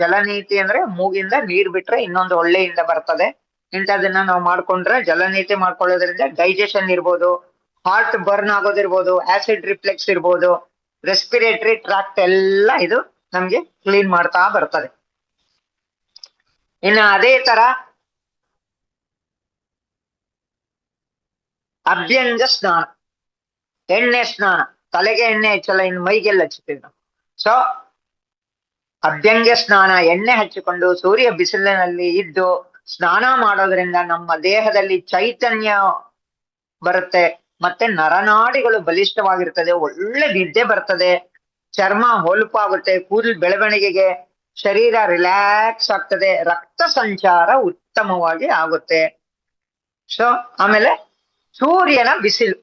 [SPEAKER 1] ಜಲನೀತಿ ಅಂದ್ರೆ ಮೂಗಿಂದ ನೀರ್ ಬಿಟ್ರೆ ಇನ್ನೊಂದು ಒಳ್ಳೆಯಿಂದ ಬರ್ತದೆ. ಇಂಥದನ್ನ ನಾವು ಮಾಡ್ಕೊಂಡ್ರೆ, ಜಲನೀತಿ ಮಾಡ್ಕೊಳ್ಳೋದ್ರಿಂದ ಡೈಜೆಷನ್ ಇರ್ಬೋದು, ಹಾರ್ಟ್ ಬರ್ನ್ ಆಗೋದಿರ್ಬೋದು, ಆಸಿಡ್ ರಿಫ್ಲೆಕ್ಸ್ ಇರ್ಬೋದು, ರೆಸ್ಪಿರೇಟರಿ ಟ್ರಾಕ್ಟ್ ಎಲ್ಲ ಇದು ನಮ್ಗೆ ಕ್ಲೀನ್ ಮಾಡ್ತಾ ಬರ್ತದೆ. ಇನ್ನು ಅದೇ ತರ ಅಭ್ಯಂಗ ಸ್ನಾನ, ಎಣ್ಣೆ ಸ್ನಾನ, ತಲೆಗೆ ಎಣ್ಣೆ ಹಚ್ಚಲ್ಲ, ಇನ್ನು ಮೈಗೆಲ್ಲ ಹಚ್ಚುತ್ತೀವಿ ನಾವು. ಸೊ ಅಭ್ಯಂಗ ಸ್ನಾನ, ಎಣ್ಣೆ ಹಚ್ಚಿಕೊಂಡು ಸೂರ್ಯ ಬಿಸಿಲಿನಲ್ಲಿ ಇದ್ದು ಸ್ನಾನ ಮಾಡೋದ್ರಿಂದ ನಮ್ಮ ದೇಹದಲ್ಲಿ ಚೈತನ್ಯ ಬರುತ್ತೆ, ಮತ್ತೆ ನರನಾಡಿಗಳು ಬಲಿಷ್ಠವಾಗಿರ್ತದೆ, ಒಳ್ಳೆ ನಿದ್ದೆ ಬರ್ತದೆ, ಚರ್ಮ ಹೊಳಪಾಗುತ್ತೆ, ಕೂದಲು ಬೆಳವಣಿಗೆಗೆ, ಶರೀರ ರಿಲ್ಯಾಕ್ಸ್ ಆಗ್ತದೆ, ರಕ್ತ ಸಂಚಾರ ಉತ್ತಮವಾಗಿ ಆಗುತ್ತೆ. ಸೊ ಆಮೇಲೆ ಸೂರ್ಯನ ಬಿಸಿಲು,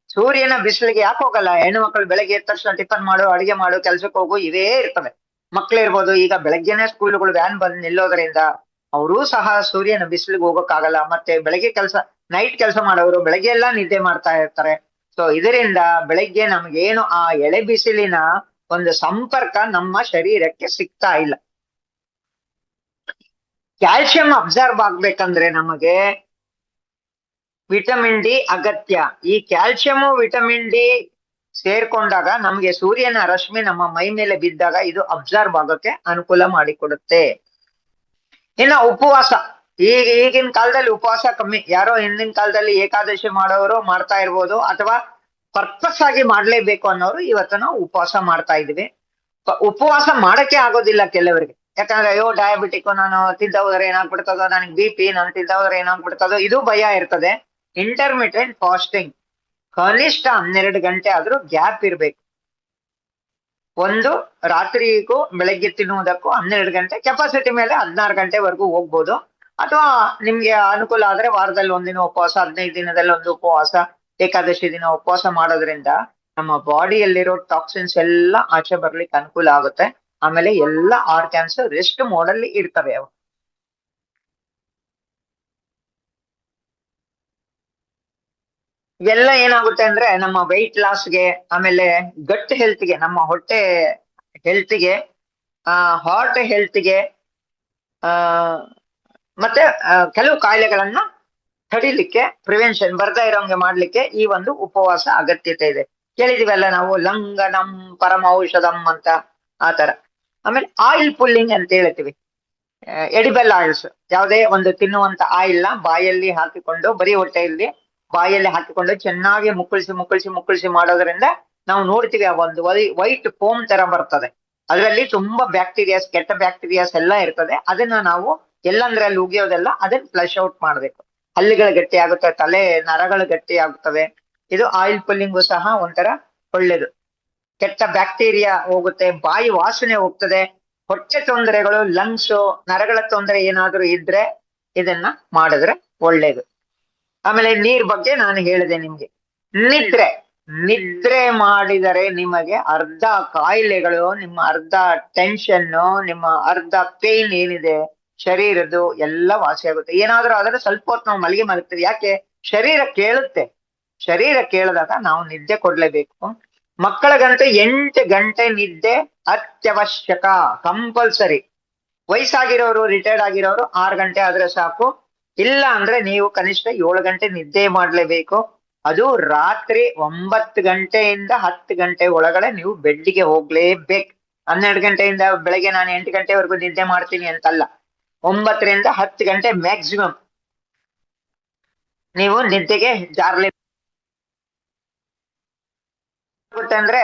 [SPEAKER 1] ಸೂರ್ಯನ ಬಿಸಿಲಿಗೆ ಯಾಕೆ ಹೋಗಲ್ಲ ಹೆಣ್ಣು ಮಕ್ಕಳು? ಬೆಳಗ್ಗೆ ಎದ್ದ ತಕ್ಷಣ ಟಿಫನ್ ಮಾಡು, ಅಡಿಗೆ ಮಾಡು, ಕೆಲ್ಸಕ್ಕೆ ಹೋಗು, ಇವೇ ಇರ್ತವೆ. ಮಕ್ಳಿರ್ಬೋದು, ಈಗ ಬೆಳಗ್ಗೆನೆ ಸ್ಕೂಲ್ಗಳು ವ್ಯಾನ್ ಬಂದು ನಿಲ್ಲೋದ್ರಿಂದ ಅವರೂ ಸಹ ಸೂರ್ಯನ ಬಿಸಿಲಿಗೆ ಹೋಗೋಕ್ಕಾಗಲ್ಲ. ಮತ್ತೆ ಬೆಳಗ್ಗೆ ನೈಟ್ ಕೆಲಸ ಮಾಡೋರು ಬೆಳಗ್ಗೆ ಎಲ್ಲ ನಿದ್ದೆ ಮಾಡ್ತಾ ಇರ್ತಾರೆ. ಸೊ ಇದರಿಂದ ಬೆಳಗ್ಗೆ ನಮ್ಗೇನು ಆ ಎಳೆ ಬಿಸಿಲಿನ ಒಂದು ಸಂಪರ್ಕ ನಮ್ಮ ಶರೀರಕ್ಕೆ ಸಿಗ್ತಾ ಇಲ್ಲ. ಕ್ಯಾಲ್ಸಿಯಂ ಅಬ್ಸರ್ವ್ ಆಗ್ಬೇಕಂದ್ರೆ ನಮಗೆ ವಿಟಮಿನ್ ಡಿ ಅಗತ್ಯ. ಈ ಕ್ಯಾಲ್ಸಿಯಂ ವಿಟಮಿನ್ ಡಿ ಸೇರ್ಕೊಂಡಾಗ ನಮ್ಗೆ ಸೂರ್ಯನ ರಶ್ಮಿ ನಮ್ಮ ಮೈ ಮೇಲೆ ಬಿದ್ದಾಗ ಇದು ಅಬ್ಸರ್ವ್ ಆಗೋಕೆ ಅನುಕೂಲ ಮಾಡಿಕೊಡುತ್ತೆ. ಇನ್ನು ಉಪವಾಸ, ಈಗಿನ ಕಾಲದಲ್ಲಿ ಉಪವಾಸ ಕಮ್ಮಿ. ಯಾರೋ ಹಿಂದಿನ ಕಾಲದಲ್ಲಿ ಏಕಾದಶಿ ಮಾಡೋರು ಮಾಡ್ತಾ ಇರ್ಬೋದು, ಅಥವಾ ಪರ್ಪಸ್ ಆಗಿ ಮಾಡ್ಲೇಬೇಕು ಅನ್ನೋರು ಇವತ್ತು ನಾವು ಉಪವಾಸ ಮಾಡ್ತಾ ಇದೀವಿ. ಉಪವಾಸ ಮಾಡಕ್ಕೆ ಆಗೋದಿಲ್ಲ ಕೆಲವರಿಗೆ, ಯಾಕಂದ್ರೆ ಅಯ್ಯೋ ಡಯಾಬಿಟಿಕ್, ನಾನು ತಿಂದ ಹೋದ್ರೆ ಏನಾಗ್ಬಿಡ್ತದೋ, ನನಗೆ BP, ನಾನು ತಿಂದ ಹೋದ್ರೆ ಏನಾಗ್ಬಿಡ್ತದೋ, ಇದು ಭಯ ಇರ್ತದೆ. ಇಂಟರ್ಮಿಟೆಂಟ್ ಫಾಸ್ಟಿಂಗ್, ಕನಿಷ್ಠ 12 ಗಂಟೆ ಆದ್ರೂ ಗ್ಯಾಪ್ ಇರ್ಬೇಕು. ಒಂದು ರಾತ್ರಿಗೂ ಬೆಳಗ್ಗೆ ತಿನ್ನುವುದಕ್ಕೂ 12 ಗಂಟೆ, ಕೆಪಾಸಿಟಿ ಮೇಲೆ 16 ಗಂಟೆವರೆಗೂ ಹೋಗ್ಬೋದು. ಅಥವಾ ನಿಮ್ಗೆ ಅನುಕೂಲ ಆದ್ರೆ ವಾರದಲ್ಲಿ ಒಂದಿನ ಉಪವಾಸ, 15 ದಿನದಲ್ಲಿ ಒಂದು ಉಪವಾಸ, ಏಕಾದಶಿ ದಿನ ಉಪವಾಸ ಮಾಡೋದ್ರಿಂದ ನಮ್ಮ ಬಾಡಿಯಲ್ಲಿರೋ ಟಾಕ್ಸಿನ್ಸ್ ಎಲ್ಲ ಆಚೆ ಬರ್ಲಿಕ್ಕೆ ಅನುಕೂಲ ಆಗುತ್ತೆ. ಆಮೇಲೆ ಎಲ್ಲ ಆರ್ಗ್ಯಾನ್ಸ್ ರೆಸ್ಟ್ ಮೋಡಲ್ಲಿ ಇರ್ತವೆ ಅವು. ಇವೆಲ್ಲ ಏನಾಗುತ್ತೆ ಅಂದ್ರೆ ನಮ್ಮ ವೆಯ್ಟ್ ಲಾಸ್ಗೆ, ಆಮೇಲೆ ಗಟ್ ಹೆಲ್ತ್ಗೆ, ನಮ್ಮ ಹೊಟ್ಟೆ ಹೆಲ್ತ್ಗೆ, ಹಾರ್ಟ್ ಹೆಲ್ತ್ಗೆ, ಆ ಮತ್ತೆ ಕೆಲವು ಕಾಯಿಲೆಗಳನ್ನ ತಡಿಲಿಕ್ಕೆ, ಪ್ರಿವೆನ್ಷನ್ ಬರ್ತಾ ಇರೋಂಗೆ ಮಾಡ್ಲಿಕ್ಕೆ ಈ ಒಂದು ಉಪವಾಸ ಅಗತ್ಯತೆ ಇದೆ. ಕೇಳಿದಿವಲ್ಲ ನಾವು, ಲಂಘನಂ ಪರಮ ಔಷಧಂ ಅಂತ, ಆತರ. ಆಮೇಲೆ ಆಯಿಲ್ ಪುಲ್ಲಿಂಗ್ ಅಂತ ಹೇಳ್ತೀವಿ. ಎಡಿಬಲ್ ಆಯಿಲ್ಸ್, ಯಾವುದೇ ಒಂದು ತಿನ್ನುವಂತ ಆಯಿಲ್ ನ ಬಾಯಲ್ಲಿ ಹಾಕಿಕೊಂಡು, ಬರೀ ಹೊಟ್ಟೆಯಲ್ಲಿ ಬಾಯಲ್ಲಿ ಹಾಕಿಕೊಂಡು ಚೆನ್ನಾಗಿ ಮುಕ್ಕಳಿಸಿ ಮುಕ್ಕಳಿಸಿ ಮುಕ್ಕಳಿಸಿ ಮಾಡೋದ್ರಿಂದ ನಾವು ನೋಡ್ತೀವಿ ಆ ಒಂದು ವೈಟ್ ಫೋಮ್ ತರ ಬರ್ತದೆ. ಅದರಲ್ಲಿ ತುಂಬಾ ಬ್ಯಾಕ್ಟೀರಿಯಾಸ್, ಕೆಟ್ಟ ಬ್ಯಾಕ್ಟೀರಿಯಾಸ್ ಎಲ್ಲ ಇರ್ತದೆ. ಅದನ್ನ ನಾವು ಎಲ್ಲಂದ್ರಲ್ಲಿ ಉಗಿಯೋದೆಲ್ಲ ಅದನ್ನ ಫ್ಲಶ್ ಔಟ್ ಮಾಡ್ಬೇಕು. ಹಲ್ಲಿಗಳು ಗಟ್ಟಿ ಆಗುತ್ತೆ, ತಲೆ ನರಗಳು ಗಟ್ಟಿ ಆಗುತ್ತವೆ. ಇದು ಆಯಿಲ್ ಪುಲ್ಲಿಂಗು ಸಹ ಒಂಥರ ಒಳ್ಳೇದು. ಕೆಟ್ಟ ಬ್ಯಾಕ್ಟೀರಿಯಾ ಹೋಗುತ್ತೆ, ಬಾಯಿ ವಾಸನೆ ಹೋಗ್ತದೆ, ಹೊಟ್ಟೆ ತೊಂದರೆಗಳು, ಲಂಗ್ಸು, ನರಗಳ ತೊಂದರೆ ಏನಾದ್ರೂ ಇದ್ರೆ ಇದನ್ನ ಮಾಡಿದ್ರೆ ಒಳ್ಳೇದು. ಆಮೇಲೆ ನೀರ್ ಬಗ್ಗೆ ನಾನು ಹೇಳಿದೆ ನಿಮ್ಗೆ. ನಿದ್ರೆ, ನಿದ್ರೆ ಮಾಡಿದರೆ ನಿಮಗೆ ಅರ್ಧ ಕಾಯಿಲೆಗಳು, ನಿಮ್ಮ ಅರ್ಧ ಟೆನ್ಷನ್, ನಿಮ್ಮ ಅರ್ಧ ಪೇನ್ ಏನಿದೆ ಶರೀರದ್ದು ಎಲ್ಲ ವಾಸಿ ಆಗುತ್ತೆ. ಏನಾದ್ರೂ ಆದ್ರೆ ಸ್ವಲ್ಪ ಹೊತ್ತು ನಾವು ಮಲಗ್ತೀವಿ. ಯಾಕೆ? ಶರೀರ ಕೇಳುತ್ತೆ. ಶರೀರ ಕೇಳಿದಾಗ ನಾವು ನಿದ್ದೆ ಕೊಡ್ಲೇಬೇಕು. ಮಕ್ಕಳಿಗಂತೂ 8 ಗಂಟೆ ನಿದ್ದೆ ಅತ್ಯವಶ್ಯಕ, ಕಂಪಲ್ಸರಿ. ವಯಸ್ಸಾಗಿರೋರು, ರಿಟೈರ್ಡ್ ಆಗಿರೋರು 6 ಗಂಟೆ ಆದ್ರೆ ಸಾಕು. ಇಲ್ಲ ಅಂದ್ರೆ ನೀವು ಕನಿಷ್ಠ 7 ಗಂಟೆ ನಿದ್ದೆ ಮಾಡ್ಲೇಬೇಕು. ಅದು ರಾತ್ರಿ 9 ಗಂಟೆಯಿಂದ 10 ಗಂಟೆ ಒಳಗಡೆ ನೀವು ಬೆಡ್ಗೆ ಹೋಗ್ಲೇಬೇಕು. 12 ಗಂಟೆಯಿಂದ ಬೆಳಗ್ಗೆ ನಾನು 8 ಗಂಟೆವರೆಗೂ ನಿದ್ದೆ ಮಾಡ್ತೀನಿ ಅಂತಲ್ಲ, 9 ರಿಂದ 10 ಗಂಟೆ ಮ್ಯಾಕ್ಸಿಮಮ್ ನೀವು ನಿದ್ದೆಗೆ ಜಾರ್ಲೇ. ಅಂದ್ರೆ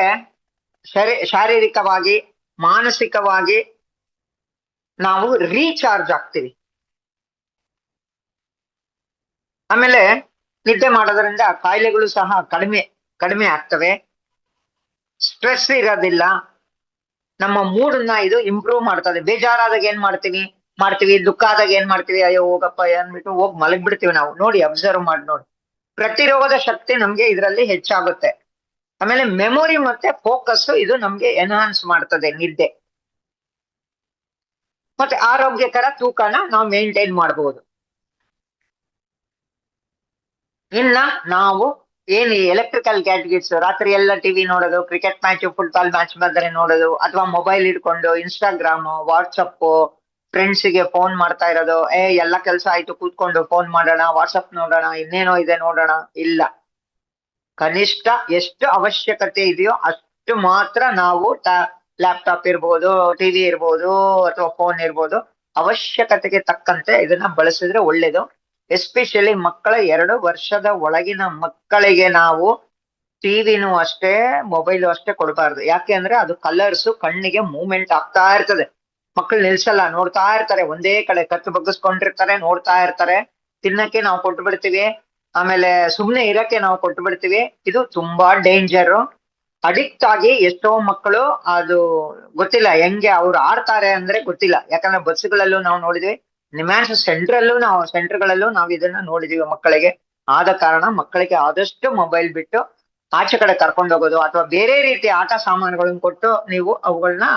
[SPEAKER 1] ಶಾರೀರಿಕವಾಗಿ, ಮಾನಸಿಕವಾಗಿ ನಾವು ರೀಚಾರ್ಜ್ ಆಗ್ತೀವಿ. ಆಮೇಲೆ ನಿದ್ದೆ ಮಾಡೋದ್ರಿಂದ ಕಾಯಿಲೆಗಳು ಸಹ ಕಡಿಮೆ ಆಗ್ತವೆ. ಸ್ಟ್ರೆಸ್ ಇರೋದಿಲ್ಲ. ನಮ್ಮ ಮೂಡನ್ನ ಇದು ಇಂಪ್ರೂವ್ ಮಾಡ್ತದೆ. ಬೇಜಾರಾದಾಗ ಏನ್ ಮಾಡ್ತೀವಿ, ದುಃಖ ಆದಾಗ ಏನ್ ಮಾಡ್ತೀವಿ, ಅಯ್ಯೋ ಹೋಗಪ್ಪ ಅಂದ್ಬಿಟ್ಟು ಹೋಗಿ ಮಲಗ್ಬಿಡ್ತೀವಿ ನಾವು. ನೋಡಿ, ಅಬ್ಸರ್ವ್ ಮಾಡಿ ನೋಡಿ. ಪ್ರತಿರೋಧ ಶಕ್ತಿ ನಮ್ಗೆ ಇದರಲ್ಲಿ ಹೆಚ್ಚಾಗುತ್ತೆ. ಆಮೇಲೆ ಮೆಮೊರಿ ಮತ್ತೆ ಫೋಕಸ್ ಇದು ನಮ್ಗೆ ಎನ್ಹಾನ್ಸ್ ಮಾಡ್ತದೆ ನಿದ್ದೆ. ಮತ್ತೆ ಆರೋಗ್ಯಕರ ತೂಕನ ನಾವು ಮೇಂಟೈನ್ ಮಾಡಬಹುದು. ಇನ್ನ ನಾವು ಏನ್ ಎಲೆಕ್ಟ್ರಿಕಲ್ ಗ್ಯಾಡ್ಗೆಟ್ಸ್, ರಾತ್ರಿ ಎಲ್ಲ ಟಿವಿ ನೋಡೋದು, ಕ್ರಿಕೆಟ್ ಮ್ಯಾಚ್, ಫುಟ್ಬಾಲ್ ಮ್ಯಾಚ್ ಬಂದ್ರೆ ನೋಡೋದು, ಅಥವಾ ಮೊಬೈಲ್ ಇಟ್ಕೊಂಡು ಇನ್ಸ್ಟಾಗ್ರಾಮ್, ವಾಟ್ಸಪ್, ಫ್ರೆಂಡ್ಸ್ಗೆ ಫೋನ್ ಮಾಡ್ತಾ ಇರೋದು. ಎಲ್ಲ ಕೆಲಸ ಆಯ್ತು, ಕೂತ್ಕೊಂಡು ಫೋನ್ ಮಾಡೋಣ, ವಾಟ್ಸಪ್ ನೋಡೋಣ, ಇನ್ನೇನೋ ಇದೆ ನೋಡೋಣ. ಇಲ್ಲ, ಕನಿಷ್ಠ ಎಷ್ಟು ಅವಶ್ಯಕತೆ ಇದೆಯೋ ಅಷ್ಟು ಮಾತ್ರ ನಾವು ಲ್ಯಾಪ್ಟಾಪ್ ಇರ್ಬೋದು, ಟಿವಿ ಇರ್ಬೋದು, ಅಥವಾ ಫೋನ್ ಇರ್ಬೋದು, ಅವಶ್ಯಕತೆಗೆ ತಕ್ಕಂತೆ ಇದನ್ನ ಬಳಸಿದ್ರೆ ಒಳ್ಳೇದು. ಎಸ್ಪೆಷಲಿ ಮಕ್ಕಳ 2 ವರ್ಷದ ಒಳಗಿನ ಮಕ್ಕಳಿಗೆ ನಾವು ಟಿವಿನೂ ಅಷ್ಟೇ, ಮೊಬೈಲು ಅಷ್ಟೇ ಕೊಡಬಾರ್ದು. ಯಾಕೆ ಅಂದ್ರೆ ಅದು ಕಲರ್ಸ್ ಕಣ್ಣಿಗೆ ಮೂವ್ಮೆಂಟ್ ಆಗ್ತಾ ಇರ್ತದೆ. ಮಕ್ಕಳು ನಿಲ್ಸಲ್ಲ, ನೋಡ್ತಾ ಇರ್ತಾರೆ, ಒಂದೇ ಕಡೆ ಕತ್ತು ಬಗ್ಗಿಸ್ಕೊಂಡಿರ್ತಾರೆ, ನೋಡ್ತಾ ಇರ್ತಾರೆ. ತಿನ್ನಕ್ಕೆ ನಾವು ಕೊಟ್ಟು ಬಿಡ್ತೀವಿ, ಆಮೇಲೆ ಸುಮ್ನೆ ಇರಕ್ಕೆ ನಾವು ಕೊಟ್ಟು ಬಿಡ್ತೀವಿ. ಇದು ತುಂಬಾ ಡೇಂಜರ್. ಅಡಿಕ್ಟ್ ಆಗಿ ಎಷ್ಟೋ ಮಕ್ಕಳು ಅದು ಗೊತ್ತಿಲ್ಲ ಹೆಂಗೆ ಅವ್ರು ಆಡ್ತಾರೆ ಅಂದ್ರೆ ಗೊತ್ತಿಲ್ಲ. ಯಾಕಂದ್ರೆ ಬಸ್ಗಳಲ್ಲೂ ನಾವು ನೋಡಿದ್ವಿ, ನಿಮ್ಯಾನ್ಸ್ ಸೆಂಟರ್ಗಳಲ್ಲೂ ನಾವು ಇದನ್ನ ನೋಡಿದೀವಿ. ಮಕ್ಕಳಿಗೆ ಆದ ಕಾರಣ ಮಕ್ಕಳಿಗೆ ಆದಷ್ಟು ಮೊಬೈಲ್ ಬಿಟ್ಟು ಆಚೆ ಕಡೆ ಕರ್ಕೊಂಡು ಹೋಗೋದು, ಅಥವಾ ಬೇರೆ ರೀತಿ ಆಟ ಸಾಮಾನುಗಳನ್ನ ಕೊಟ್ಟು ನೀವು ಅವುಗಳನ್ನ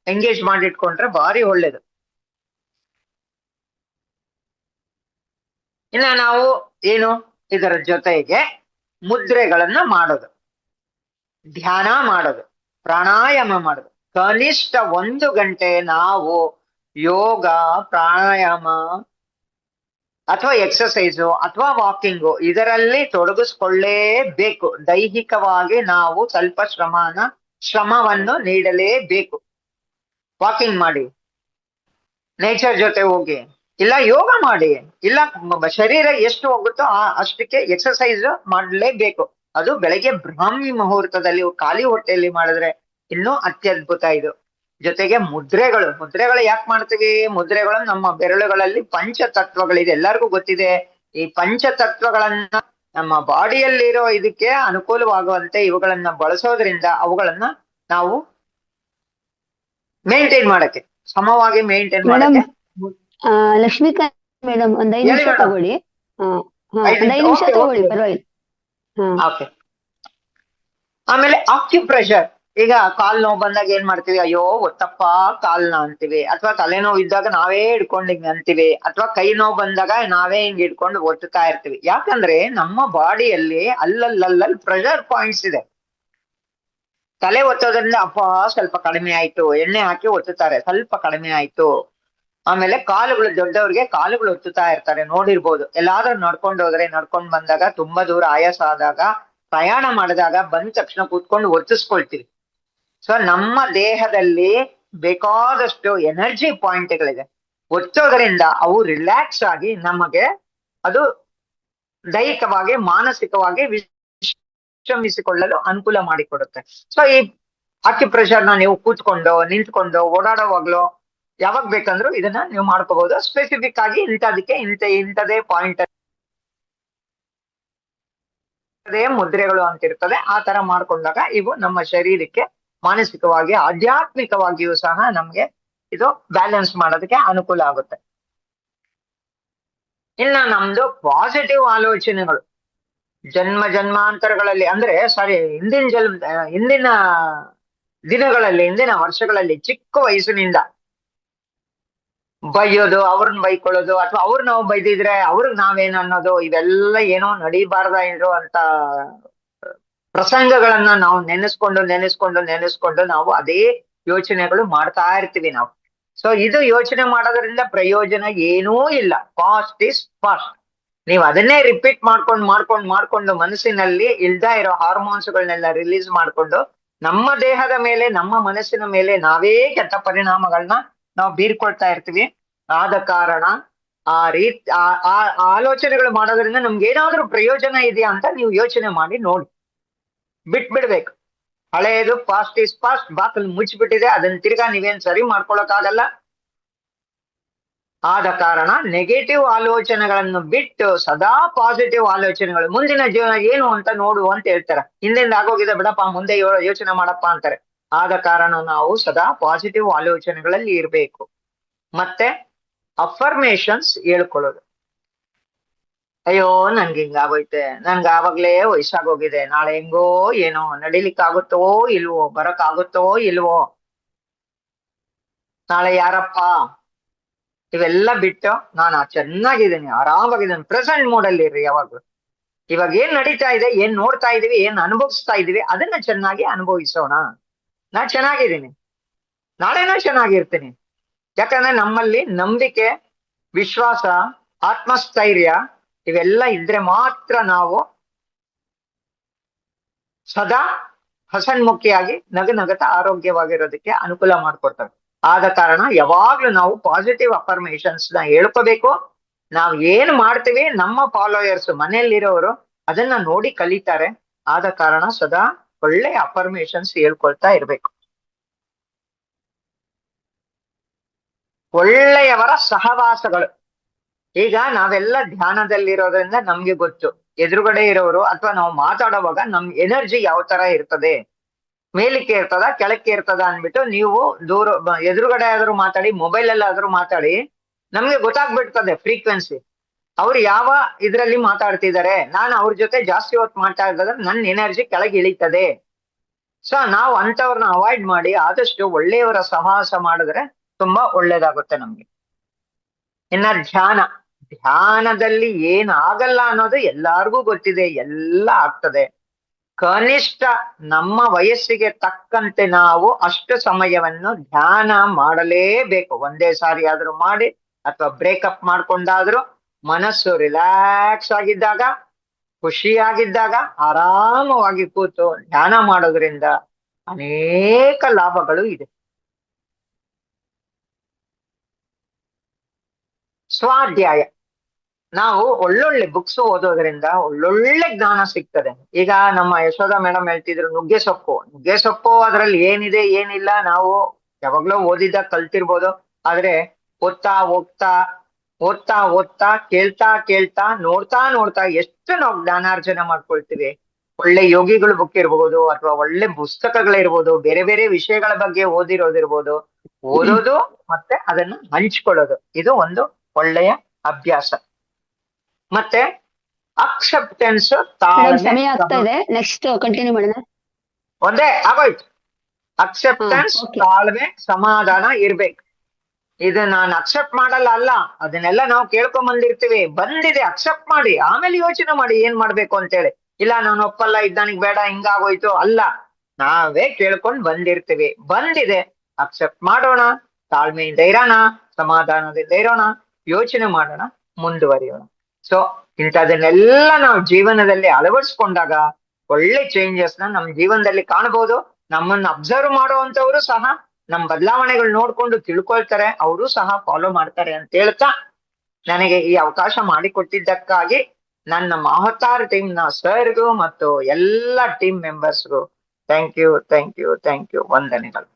[SPEAKER 1] ಎಂಗೇಜ್ ಮಾಡಿಟ್ಕೊಂಡ್ರೆ ಭಾರಿ ಒಳ್ಳೇದು. ಇನ್ನ ನಾವು ಏನು ಇದರ ಜೊತೆಗೆ ಮುದ್ರೆಗಳನ್ನ ಮಾಡೋದು, ಧ್ಯಾನ ಮಾಡೋದು, ಪ್ರಾಣಾಯಾಮ ಮಾಡೋದು. ಕನಿಷ್ಠ 1 ಗಂಟೆ ನಾವು ಯೋಗ, ಪ್ರಾಣಾಯಾಮ ಅಥವಾ ಎಕ್ಸಸೈಸು ಅಥವಾ ವಾಕಿಂಗು ಇದರಲ್ಲಿ ತೊಡಗಿಸ್ಕೊಳ್ಳೇಬೇಕು. ದೈಹಿಕವಾಗಿ ನಾವು ಸ್ವಲ್ಪ ಶ್ರಮವನ್ನು ನೀಡಲೇಬೇಕು. ವಾಕಿಂಗ್ ಮಾಡಿ, ನೇಚರ್ ಜೊತೆ ಹೋಗಿ, ಇಲ್ಲ ಯೋಗ ಮಾಡಿ, ಇಲ್ಲ ಶರೀರ ಎಷ್ಟು ಹೋಗುತ್ತೋ ಅಷ್ಟಕ್ಕೆ ಎಕ್ಸಸೈಸ್ ಮಾಡಲೇಬೇಕು. ಅದು ಬೆಳಗ್ಗೆ ಬ್ರಾಹ್ಮಿ ಮುಹೂರ್ತದಲ್ಲಿ ಖಾಲಿ ಹೊಟ್ಟೆಯಲ್ಲಿ ಮಾಡಿದ್ರೆ ಇನ್ನೂ ಅತ್ಯದ್ಭುತ ಇದು. ಜೊತೆಗೆ ಮುದ್ರೆಗಳು ಯಾಕೆ ಮಾಡ್ತೀವಿ? ಮುದ್ರೆಗಳು ನಮ್ಮ ಬೆರಳುಗಳಲ್ಲಿ ಪಂಚತತ್ವಗಳಿದೆ, ಎಲ್ಲರಿಗೂ ಗೊತ್ತಿದೆ. ಈ ಪಂಚತತ್ವಗಳನ್ನ ನಮ್ಮ ಬಾಡಿಯಲ್ಲಿರೋ ಇದಕ್ಕೆ ಅನುಕೂಲವಾಗುವಂತೆ ಇವುಗಳನ್ನ ಬಳಸೋದ್ರಿಂದ ಅವುಗಳನ್ನ ನಾವು ಮೇಂಟೈನ್ ಮಾಡಕ್ಕೆ, ಸಮವಾಗಿ ಮೇಂಟೈನ್ ಮಾಡಕ್ಕೆ.
[SPEAKER 2] ಲಕ್ಷ್ಮೀಕಾಂತ್ ಮೇಡಮ್, ಒಂದ್ 5 ನಿಮಿಷ ತಗೊಳ್ಳಿ. ಒಂದ್ 5 ನಿಮಿಷ ತಗೊಳ್ಳಿ, ಪರವಾಗಿಲ್ಲ.
[SPEAKER 1] ಓಕೆ. ಆಮೇಲೆ ಆಕ್ಯುಪ್ರೆಷರ್. ಈಗ ಕಾಲ್ ನೋವು ಬಂದಾಗ ಏನ್ ಮಾಡ್ತೀವಿ? ಅಯ್ಯೋ ಒತ್ತಪ್ಪ ಕಾಲ್ನ ಅಂತೀವಿ, ಅಥವಾ ತಲೆನೋವು ಇದ್ದಾಗ ನಾವೇ ಹಿಡ್ಕೊಂಡು ಹಿಂಗ್ ಅಂತೀವಿ, ಅಥವಾ ಕೈ ನೋವು ಬಂದಾಗ ನಾವೇ ಹಿಂಗ್ ಹಿಡ್ಕೊಂಡು ಒತ್ತುತ್ತಾ ಇರ್ತೀವಿ. ಯಾಕಂದ್ರೆ ನಮ್ಮ ಬಾಡಿಯಲ್ಲಿ ಅಲ್ಲಲ್ಲಿ ಪ್ರೆಷರ್ ಪಾಯಿಂಟ್ಸ್ ಇದೆ. ತಲೆ ಒತ್ತೋದ್ರಿಂದ ಅಪ್ಪ ಸ್ವಲ್ಪ ಕಡಿಮೆ ಆಯ್ತು, ಎಣ್ಣೆ ಹಾಕಿ ಒತ್ತುತ್ತಾರೆ, ಸ್ವಲ್ಪ ಕಡಿಮೆ ಆಯ್ತು. ಆಮೇಲೆ ಕಾಲುಗಳು, ದೊಡ್ಡವ್ರಿಗೆ ಕಾಲುಗಳು ಒತ್ತುತ್ತಾ ಇರ್ತಾರೆ, ನೋಡಿರ್ಬೋದು. ಎಲ್ಲಾದ್ರೂ ನಡ್ಕೊಂಡ್ ಬಂದಾಗ, ತುಂಬಾ ದೂರ ಆಯಾಸ ಆದಾಗ, ಪ್ರಯಾಣ ಮಾಡಿದಾಗ ಬಂದ ತಕ್ಷಣ ಕೂತ್ಕೊಂಡು ಒತ್ತಿಸ್ಕೊಳ್ತೀವಿ. ಸೊ ನಮ್ಮ ದೇಹದಲ್ಲಿ ಬೇಕಾದಷ್ಟು ಎನರ್ಜಿ ಪಾಯಿಂಟ್ಗಳಿದೆ. ಒತ್ತೋದ್ರಿಂದ ಅವು ರಿಲ್ಯಾಕ್ಸ್ ಆಗಿ ನಮಗೆ ಅದು ದೈಹಿಕವಾಗಿ ಮಾನಸಿಕವಾಗಿ ವಿಶ್ರಮಿಸಿಕೊಳ್ಳಲು ಅನುಕೂಲ ಮಾಡಿಕೊಡುತ್ತೆ. ಸೊ ಈ ಆಕ್ಯುಪ್ರೆಷರ್ನ ನೀವು ಕೂತ್ಕೊಂಡು, ನಿಂತ್ಕೊಂಡು, ಓಡಾಡೋವಾಗ್ಲೂ ಯಾವಾಗ ಬೇಕಂದ್ರೂ ಇದನ್ನ ನೀವು ಮಾಡ್ಕೋಬಹುದು. ಸ್ಪೆಸಿಫಿಕ್ ಆಗಿ ಇಂಥದಕ್ಕೆ ಇಂಥದೇ ಪಾಯಿಂಟ್ ಮುದ್ರೆಗಳು ಅಂತ ಇರ್ತದೆ. ಆ ತರ ಮಾಡ್ಕೊಂಡಾಗ ಇವು ನಮ್ಮ ಶರೀರಕ್ಕೆ ಮಾನಸಿಕವಾಗಿ, ಆಧ್ಯಾತ್ಮಿಕವಾಗಿಯೂ ಸಹ ನಮ್ಗೆ ಇದು ಬ್ಯಾಲೆನ್ಸ್ ಮಾಡೋದಕ್ಕೆ ಅನುಕೂಲ ಆಗುತ್ತೆ. ಇನ್ನ ನಮ್ದು ಪಾಸಿಟಿವ್ ಆಲೋಚನೆಗಳು ಜನ್ಮಾಂತರಗಳಲ್ಲಿ, ಅಂದ್ರೆ ಹಿಂದಿನ ದಿನಗಳಲ್ಲಿ, ಹಿಂದಿನ ವರ್ಷಗಳಲ್ಲಿ, ಚಿಕ್ಕ ವಯಸ್ಸಿನಿಂದ ಬೈಯೋದು, ಅವ್ರನ್ನ ಬೈಕೊಳ್ಳೋದು, ಅಥವಾ ಅವ್ರು ನಾವು ಬೈದಿದ್ರೆ ಅವ್ರಿಗೆ ನಾವೇನ್ ಅನ್ನೋದು, ಇವೆಲ್ಲ ಏನೋ ನಡೀಬಾರ್ದ ಇರುವಂತ ಪ್ರಸಂಗಗಳನ್ನ ನಾವು ನೆನೆಸ್ಕೊಂಡು ನಾವು ಅದೇ ಯೋಚನೆಗಳು ಮಾಡ್ತಾ ಇರ್ತೀವಿ ನಾವು. ಸೊ ಇದು ಯೋಚನೆ ಮಾಡೋದ್ರಿಂದ ಪ್ರಯೋಜನ ಏನೂ ಇಲ್ಲ. Past is past. ನೀವು ಅದನ್ನೇ ರಿಪೀಟ್ ಮಾಡ್ಕೊಂಡು ಮನಸ್ಸಿನಲ್ಲಿ ಇಲ್ದಾ ಇರೋ ಹಾರ್ಮೋನ್ಸ್ಗಳನ್ನೆಲ್ಲ ರಿಲೀಸ್ ಮಾಡ್ಕೊಂಡು ನಮ್ಮ ದೇಹದ ಮೇಲೆ, ನಮ್ಮ ಮನಸ್ಸಿನ ಮೇಲೆ ನಾವೇ ಕೆಟ್ಟ ಪರಿಣಾಮಗಳನ್ನ ನಾವು ಬೀರ್ಕೊಳ್ತಾ ಇರ್ತೀವಿ. ಆದ ಕಾರಣ ಆಲೋಚನೆಗಳು ಮಾಡೋದ್ರಿಂದ ನಮ್ಗೆ ಏನಾದ್ರೂ ಪ್ರಯೋಜನ ಇದೆಯಾ ಅಂತ ನೀವು ಯೋಚನೆ ಮಾಡಿ ನೋಡಿ. ಬಿಟ್ಬಿಡ್ಬೇಕು. ಹಳೆಯದು ಪಾಸ್ಟ್ ಇಸ್ ಪಾಸ್ಟ್, ಬಾಕಲ್ ಮುಚ್ಚಿಬಿಟ್ಟಿದೆ, ಅದನ್ನ ತಿರ್ಗಾ ನೀವೇನ್ ಸರಿ ಮಾಡ್ಕೊಳಕ್ಕಾಗಲ್ಲ. ಆದ ಕಾರಣ ನೆಗೆಟಿವ್ ಆಲೋಚನೆಗಳನ್ನು ಬಿಟ್ಟು ಸದಾ ಪಾಸಿಟಿವ್ ಆಲೋಚನೆಗಳು, ಮುಂದಿನ ಜೀವನ ಏನು ಅಂತ ನೋಡು ಅಂತ ಹೇಳ್ತಾರೆ. ಹಿಂದಿಂದ ಆಗೋಗಿದೆ ಬಿಡಪ್ಪ, ಮುಂದೆ ಯೋಚನೆ ಮಾಡಪ್ಪ ಅಂತಾರೆ. ಆದ ಕಾರಣ ನಾವು ಸದಾ ಪಾಸಿಟಿವ್ ಆಲೋಚನೆಗಳಲ್ಲಿ ಇರ್ಬೇಕು. ಮತ್ತೆ ಅಫರ್ಮೇಶನ್ಸ್ ಹೇಳ್ಕೊಳ್ಳೋದು. ಅಯ್ಯೋ ನನ್ಗೆ ಹಿಂಗಾಗೋಯ್ತೆ, ನನ್ಗೆ ಆವಾಗ್ಲೇ ವಯಸ್ಸಾಗೋಗಿದೆ, ನಾಳೆ ಹೆಂಗೋ ಏನೋ, ನಡಿಲಿಕ್ಕಾಗುತ್ತೋ ಇಲ್ವೋ, ಬರಕ್ಕಾಗುತ್ತೋ ಇಲ್ವೋ, ನಾಳೆ ಯಾರಪ್ಪ, ಇವೆಲ್ಲ ಬಿಟ್ಟು ನಾನು ಚೆನ್ನಾಗಿದ್ದೀನಿ, ಆರಾಮಾಗಿದ್ದೀನಿ, ಪ್ರೆಸೆಂಟ್ ಮೋಡಲ್ಲಿ ಇರ್ರಿ ಯಾವಾಗ್ಲೂ. ಇವಾಗ ಏನ್ ನಡೀತಾ ಇದೆ, ಏನ್ ನೋಡ್ತಾ ಇದೀವಿ, ಏನ್ ಅನುಭವಿಸ್ತಾ ಇದೀವಿ, ಅದನ್ನ ಚೆನ್ನಾಗಿ ಅನುಭವಿಸೋಣ. ನಾ ಚೆನ್ನಾಗಿದ್ದೀನಿ, ನಾಳೆನೂ ಚೆನ್ನಾಗಿರ್ತೀನಿ. ಯಾಕಂದ್ರೆ ನಮ್ಮಲ್ಲಿ ನಂಬಿಕೆ, ವಿಶ್ವಾಸ, ಆತ್ಮಸ್ಥೈರ್ಯ ಇವೆಲ್ಲ ಇದ್ರೆ ಮಾತ್ರ ನಾವು ಸದಾ ಹಸನ್ಮುಖಿಯಾಗಿ ನಗನಗತ ಆರೋಗ್ಯವಾಗಿರೋದಕ್ಕೆ ಅನುಕೂಲ ಮಾಡ್ಕೊಡ್ತವೆ. ಆದ ಕಾರಣ ಯಾವಾಗ್ಲೂ ನಾವು ಪಾಸಿಟಿವ್ ಅಫರ್ಮೇಶನ್ಸ್ ನ ಹೇಳ್ಕೋಬೇಕು. ನಾವ್ ಏನ್ ಮಾಡ್ತೀವಿ ನಮ್ಮ ಫಾಲೋಯರ್ಸ್ ಮನೆಯಲ್ಲಿರೋರು ಅದನ್ನ ನೋಡಿ ಕಲಿತಾರೆ. ಆದ ಕಾರಣ ಸದಾ ಒಳ್ಳೆ ಅಫರ್ಮೇಶನ್ಸ್ ಹೇಳ್ಕೊಳ್ತಾ ಇರ್ಬೇಕು. ಒಳ್ಳೆಯವರ ಸಹವಾಸಗಳು. ಈಗ ನಾವೆಲ್ಲ ಧ್ಯಾನದಲ್ಲಿರೋದ್ರಿಂದ ನಮ್ಗೆ ಗೊತ್ತು ಎದುರುಗಡೆ ಇರೋರು ಅಥವಾ ನಾವು ಮಾತಾಡುವಾಗ ನಮ್ ಎನರ್ಜಿ ಯಾವ ತರ ಇರ್ತದೆ, ಮೇಲಕ್ಕೆ ಇರ್ತದ ಕೆಳಕ್ಕೆ ಇರ್ತದ ಅನ್ಬಿಟ್ಟು ನೀವು ಎದುರುಗಡೆ ಆದ್ರೂ ಮಾತಾಡಿ, ಮೊಬೈಲ್ ಅಲ್ಲಿ ಆದ್ರೂ ಮಾತಾಡಿ, ನಮ್ಗೆ ಗೊತ್ತಾಗ್ಬಿಡ್ತದೆ ಫ್ರೀಕ್ವೆನ್ಸಿ. ಅವ್ರು ಯಾವ ಇದ್ರಲ್ಲಿ ಮಾತಾಡ್ತಿದ್ದಾರೆ, ನಾನು ಅವ್ರ ಜೊತೆ ಜಾಸ್ತಿ ಹೊತ್ತು ಮಾತಾಡಿದ್ರೆ ನನ್ನ ಎನರ್ಜಿ ಕೆಳಗೆ ಇಳಿತದೆ. ಸೊ ನಾವು ಅಂತವ್ರನ್ನ ಅವಾಯ್ಡ್ ಮಾಡಿ ಆದಷ್ಟು ಒಳ್ಳೆಯವರ ಸಹವಾಸ ಮಾಡಿದ್ರೆ ತುಂಬಾ ಒಳ್ಳೇದಾಗುತ್ತೆ ನಮ್ಗೆ. ಇನ್ನ ಧ್ಯಾನದಲ್ಲಿ ಏನ್ ಆಗಲ್ಲ ಅನ್ನೋದು ಎಲ್ಲಾರ್ಗೂ ಗೊತ್ತಿದೆ, ಎಲ್ಲ ಆಗ್ತದೆ. ಕನಿಷ್ಠ ನಮ್ಮ ವಯಸ್ಸಿಗೆ ತಕ್ಕಂತೆ ನಾವು ಅಷ್ಟು ಸಮಯವನ್ನು ಧ್ಯಾನ ಮಾಡಲೇಬೇಕು. ಒಂದೇ ಸಾರಿ ಆದ್ರೂ ಮಾಡಿ ಅಥವಾ ಬ್ರೇಕಪ್ ಮಾಡ್ಕೊಂಡಾದ್ರೂ ಮನಸ್ಸು ರಿಲ್ಯಾಕ್ಸ್ ಆಗಿದ್ದಾಗ, ಖುಷಿಯಾಗಿದ್ದಾಗ ಆರಾಮವಾಗಿ ಕೂತು ಧ್ಯಾನ ಮಾಡೋದ್ರಿಂದ ಅನೇಕ ಲಾಭಗಳು ಇದೆ. ಸ್ವಾಧ್ಯಾಯ. ನಾವು ಒಳ್ಳೊಳ್ಳೆ ಬುಕ್ಸ್ ಓದೋದ್ರಿಂದ ಒಳ್ಳೊಳ್ಳೆ ಜ್ಞಾನ ಸಿಗ್ತದೆ. ಈಗ ನಮ್ಮ ಯಶೋಧ ಮೇಡಮ್ ಹೇಳ್ತಿದ್ರು ನುಗ್ಗೆ ಸೊಪ್ಪು ಅದ್ರಲ್ಲಿ ಏನಿದೆ ಏನಿಲ್ಲ ನಾವು ಯಾವಾಗ್ಲೂ ಓದಿದ್ದ ಕಲ್ತಿರ್ಬೋದು. ಆದ್ರೆ ಓದ್ತಾ ಕೇಳ್ತಾ ನೋಡ್ತಾ ಎಷ್ಟು ನಾವು ಜ್ಞಾನಾರ್ಜನೆ ಮಾಡ್ಕೊಳ್ತೀವಿ. ಒಳ್ಳೆ ಯೋಗಿಗಳ ಬುಕ್ ಇರ್ಬೋದು ಅಥವಾ ಒಳ್ಳೆ ಪುಸ್ತಕಗಳಿರ್ಬೋದು, ಬೇರೆ ಬೇರೆ ವಿಷಯಗಳ ಬಗ್ಗೆ ಓದಿರೋದಿರ್ಬೋದು. ಓದೋದು ಮತ್ತೆ ಅದನ್ನ ಹಂಚ್ಕೊಳ್ಳೋದು ಇದು ಒಂದು ಒಳ್ಳೆಯ ಅಭ್ಯಾಸ. ಮತ್ತೆ ಅಕ್ಸೆಪ್ಟೆನ್ಸ್,
[SPEAKER 2] ಸಮಯ ಆಗ್ತಾ ಇದೆ, ನೆಕ್ಸ್ಟ್ ಕಂಟಿನ್ಯೂ ಮಾಡೋಣ.
[SPEAKER 1] ಒಂದೇ ಆಗೋಯ್ತು. ಅಕ್ಸೆಪ್ಟೆನ್ಸ್, ತಾಳ್ಮೆ, ಸಮಾಧಾನ ಇರ್ಬೇಕು. ಇದು ನಾನು ಅಕ್ಸೆಪ್ಟ್ ಮಾಡಲ್ಲ ಅಲ್ಲ, ಅದನ್ನೆಲ್ಲ ನಾವು ಕೇಳ್ಕೊಂಡ್ ಬಂದಿದೆ ಅಕ್ಸೆಪ್ಟ್ ಮಾಡಿ, ಆಮೇಲೆ ಯೋಚನೆ ಮಾಡಿ ಏನ್ ಮಾಡ್ಬೇಕು ಅಂತೇಳಿ. ಇಲ್ಲ ನಾನು ಒಪ್ಪಲ್ಲ, ಇದ್ದಾನಿಗೆ ಬೇಡ, ಹಿಂಗಾಗೋಯ್ತು ಅಲ್ಲ, ನಾವೇ ಕೇಳ್ಕೊಂಡ್ ಬಂದಿದೆ ಅಕ್ಸೆಪ್ಟ್ ಮಾಡೋಣ, ತಾಳ್ಮೆಯಿಂದ ಇರೋಣ, ಸಮಾಧಾನದಿಂದ ಇರೋಣ, ಯೋಚನೆ ಮಾಡೋಣ, ಮುಂದುವರಿಯೋಣ. ಸೊ ಇಂಥದನ್ನೆಲ್ಲ ನಾವು ಜೀವನದಲ್ಲಿ ಅಳವಡಿಸ್ಕೊಂಡಾಗ ಒಳ್ಳೆ ಚೇಂಜಸ್ ನ ನಮ್ ಜೀವನದಲ್ಲಿ ಕಾಣಬಹುದು. ನಮ್ಮನ್ನ ಅಬ್ಸರ್ವ್ ಮಾಡುವಂತವ್ರು ಸಹ ನಮ್ ಬದಲಾವಣೆಗಳು ನೋಡ್ಕೊಂಡು ತಿಳ್ಕೊಳ್ತಾರೆ, ಅವರು ಸಹ ಫಾಲೋ ಮಾಡ್ತಾರೆ ಅಂತ ಹೇಳ್ತಾ ನನಗೆ ಈ ಅವಕಾಶ ಮಾಡಿಕೊಟ್ಟಿದ್ದಕ್ಕಾಗಿ ನನ್ನ ಮಹತಾರ್ ಟೀಮ್ ನ ಸರ್ಗೂ ಮತ್ತು ಎಲ್ಲ ಟೀಮ್ ಮೆಂಬರ್ಸ್ಗೂ ಥ್ಯಾಂಕ್ ಯು ವಂದನೆಗಳು.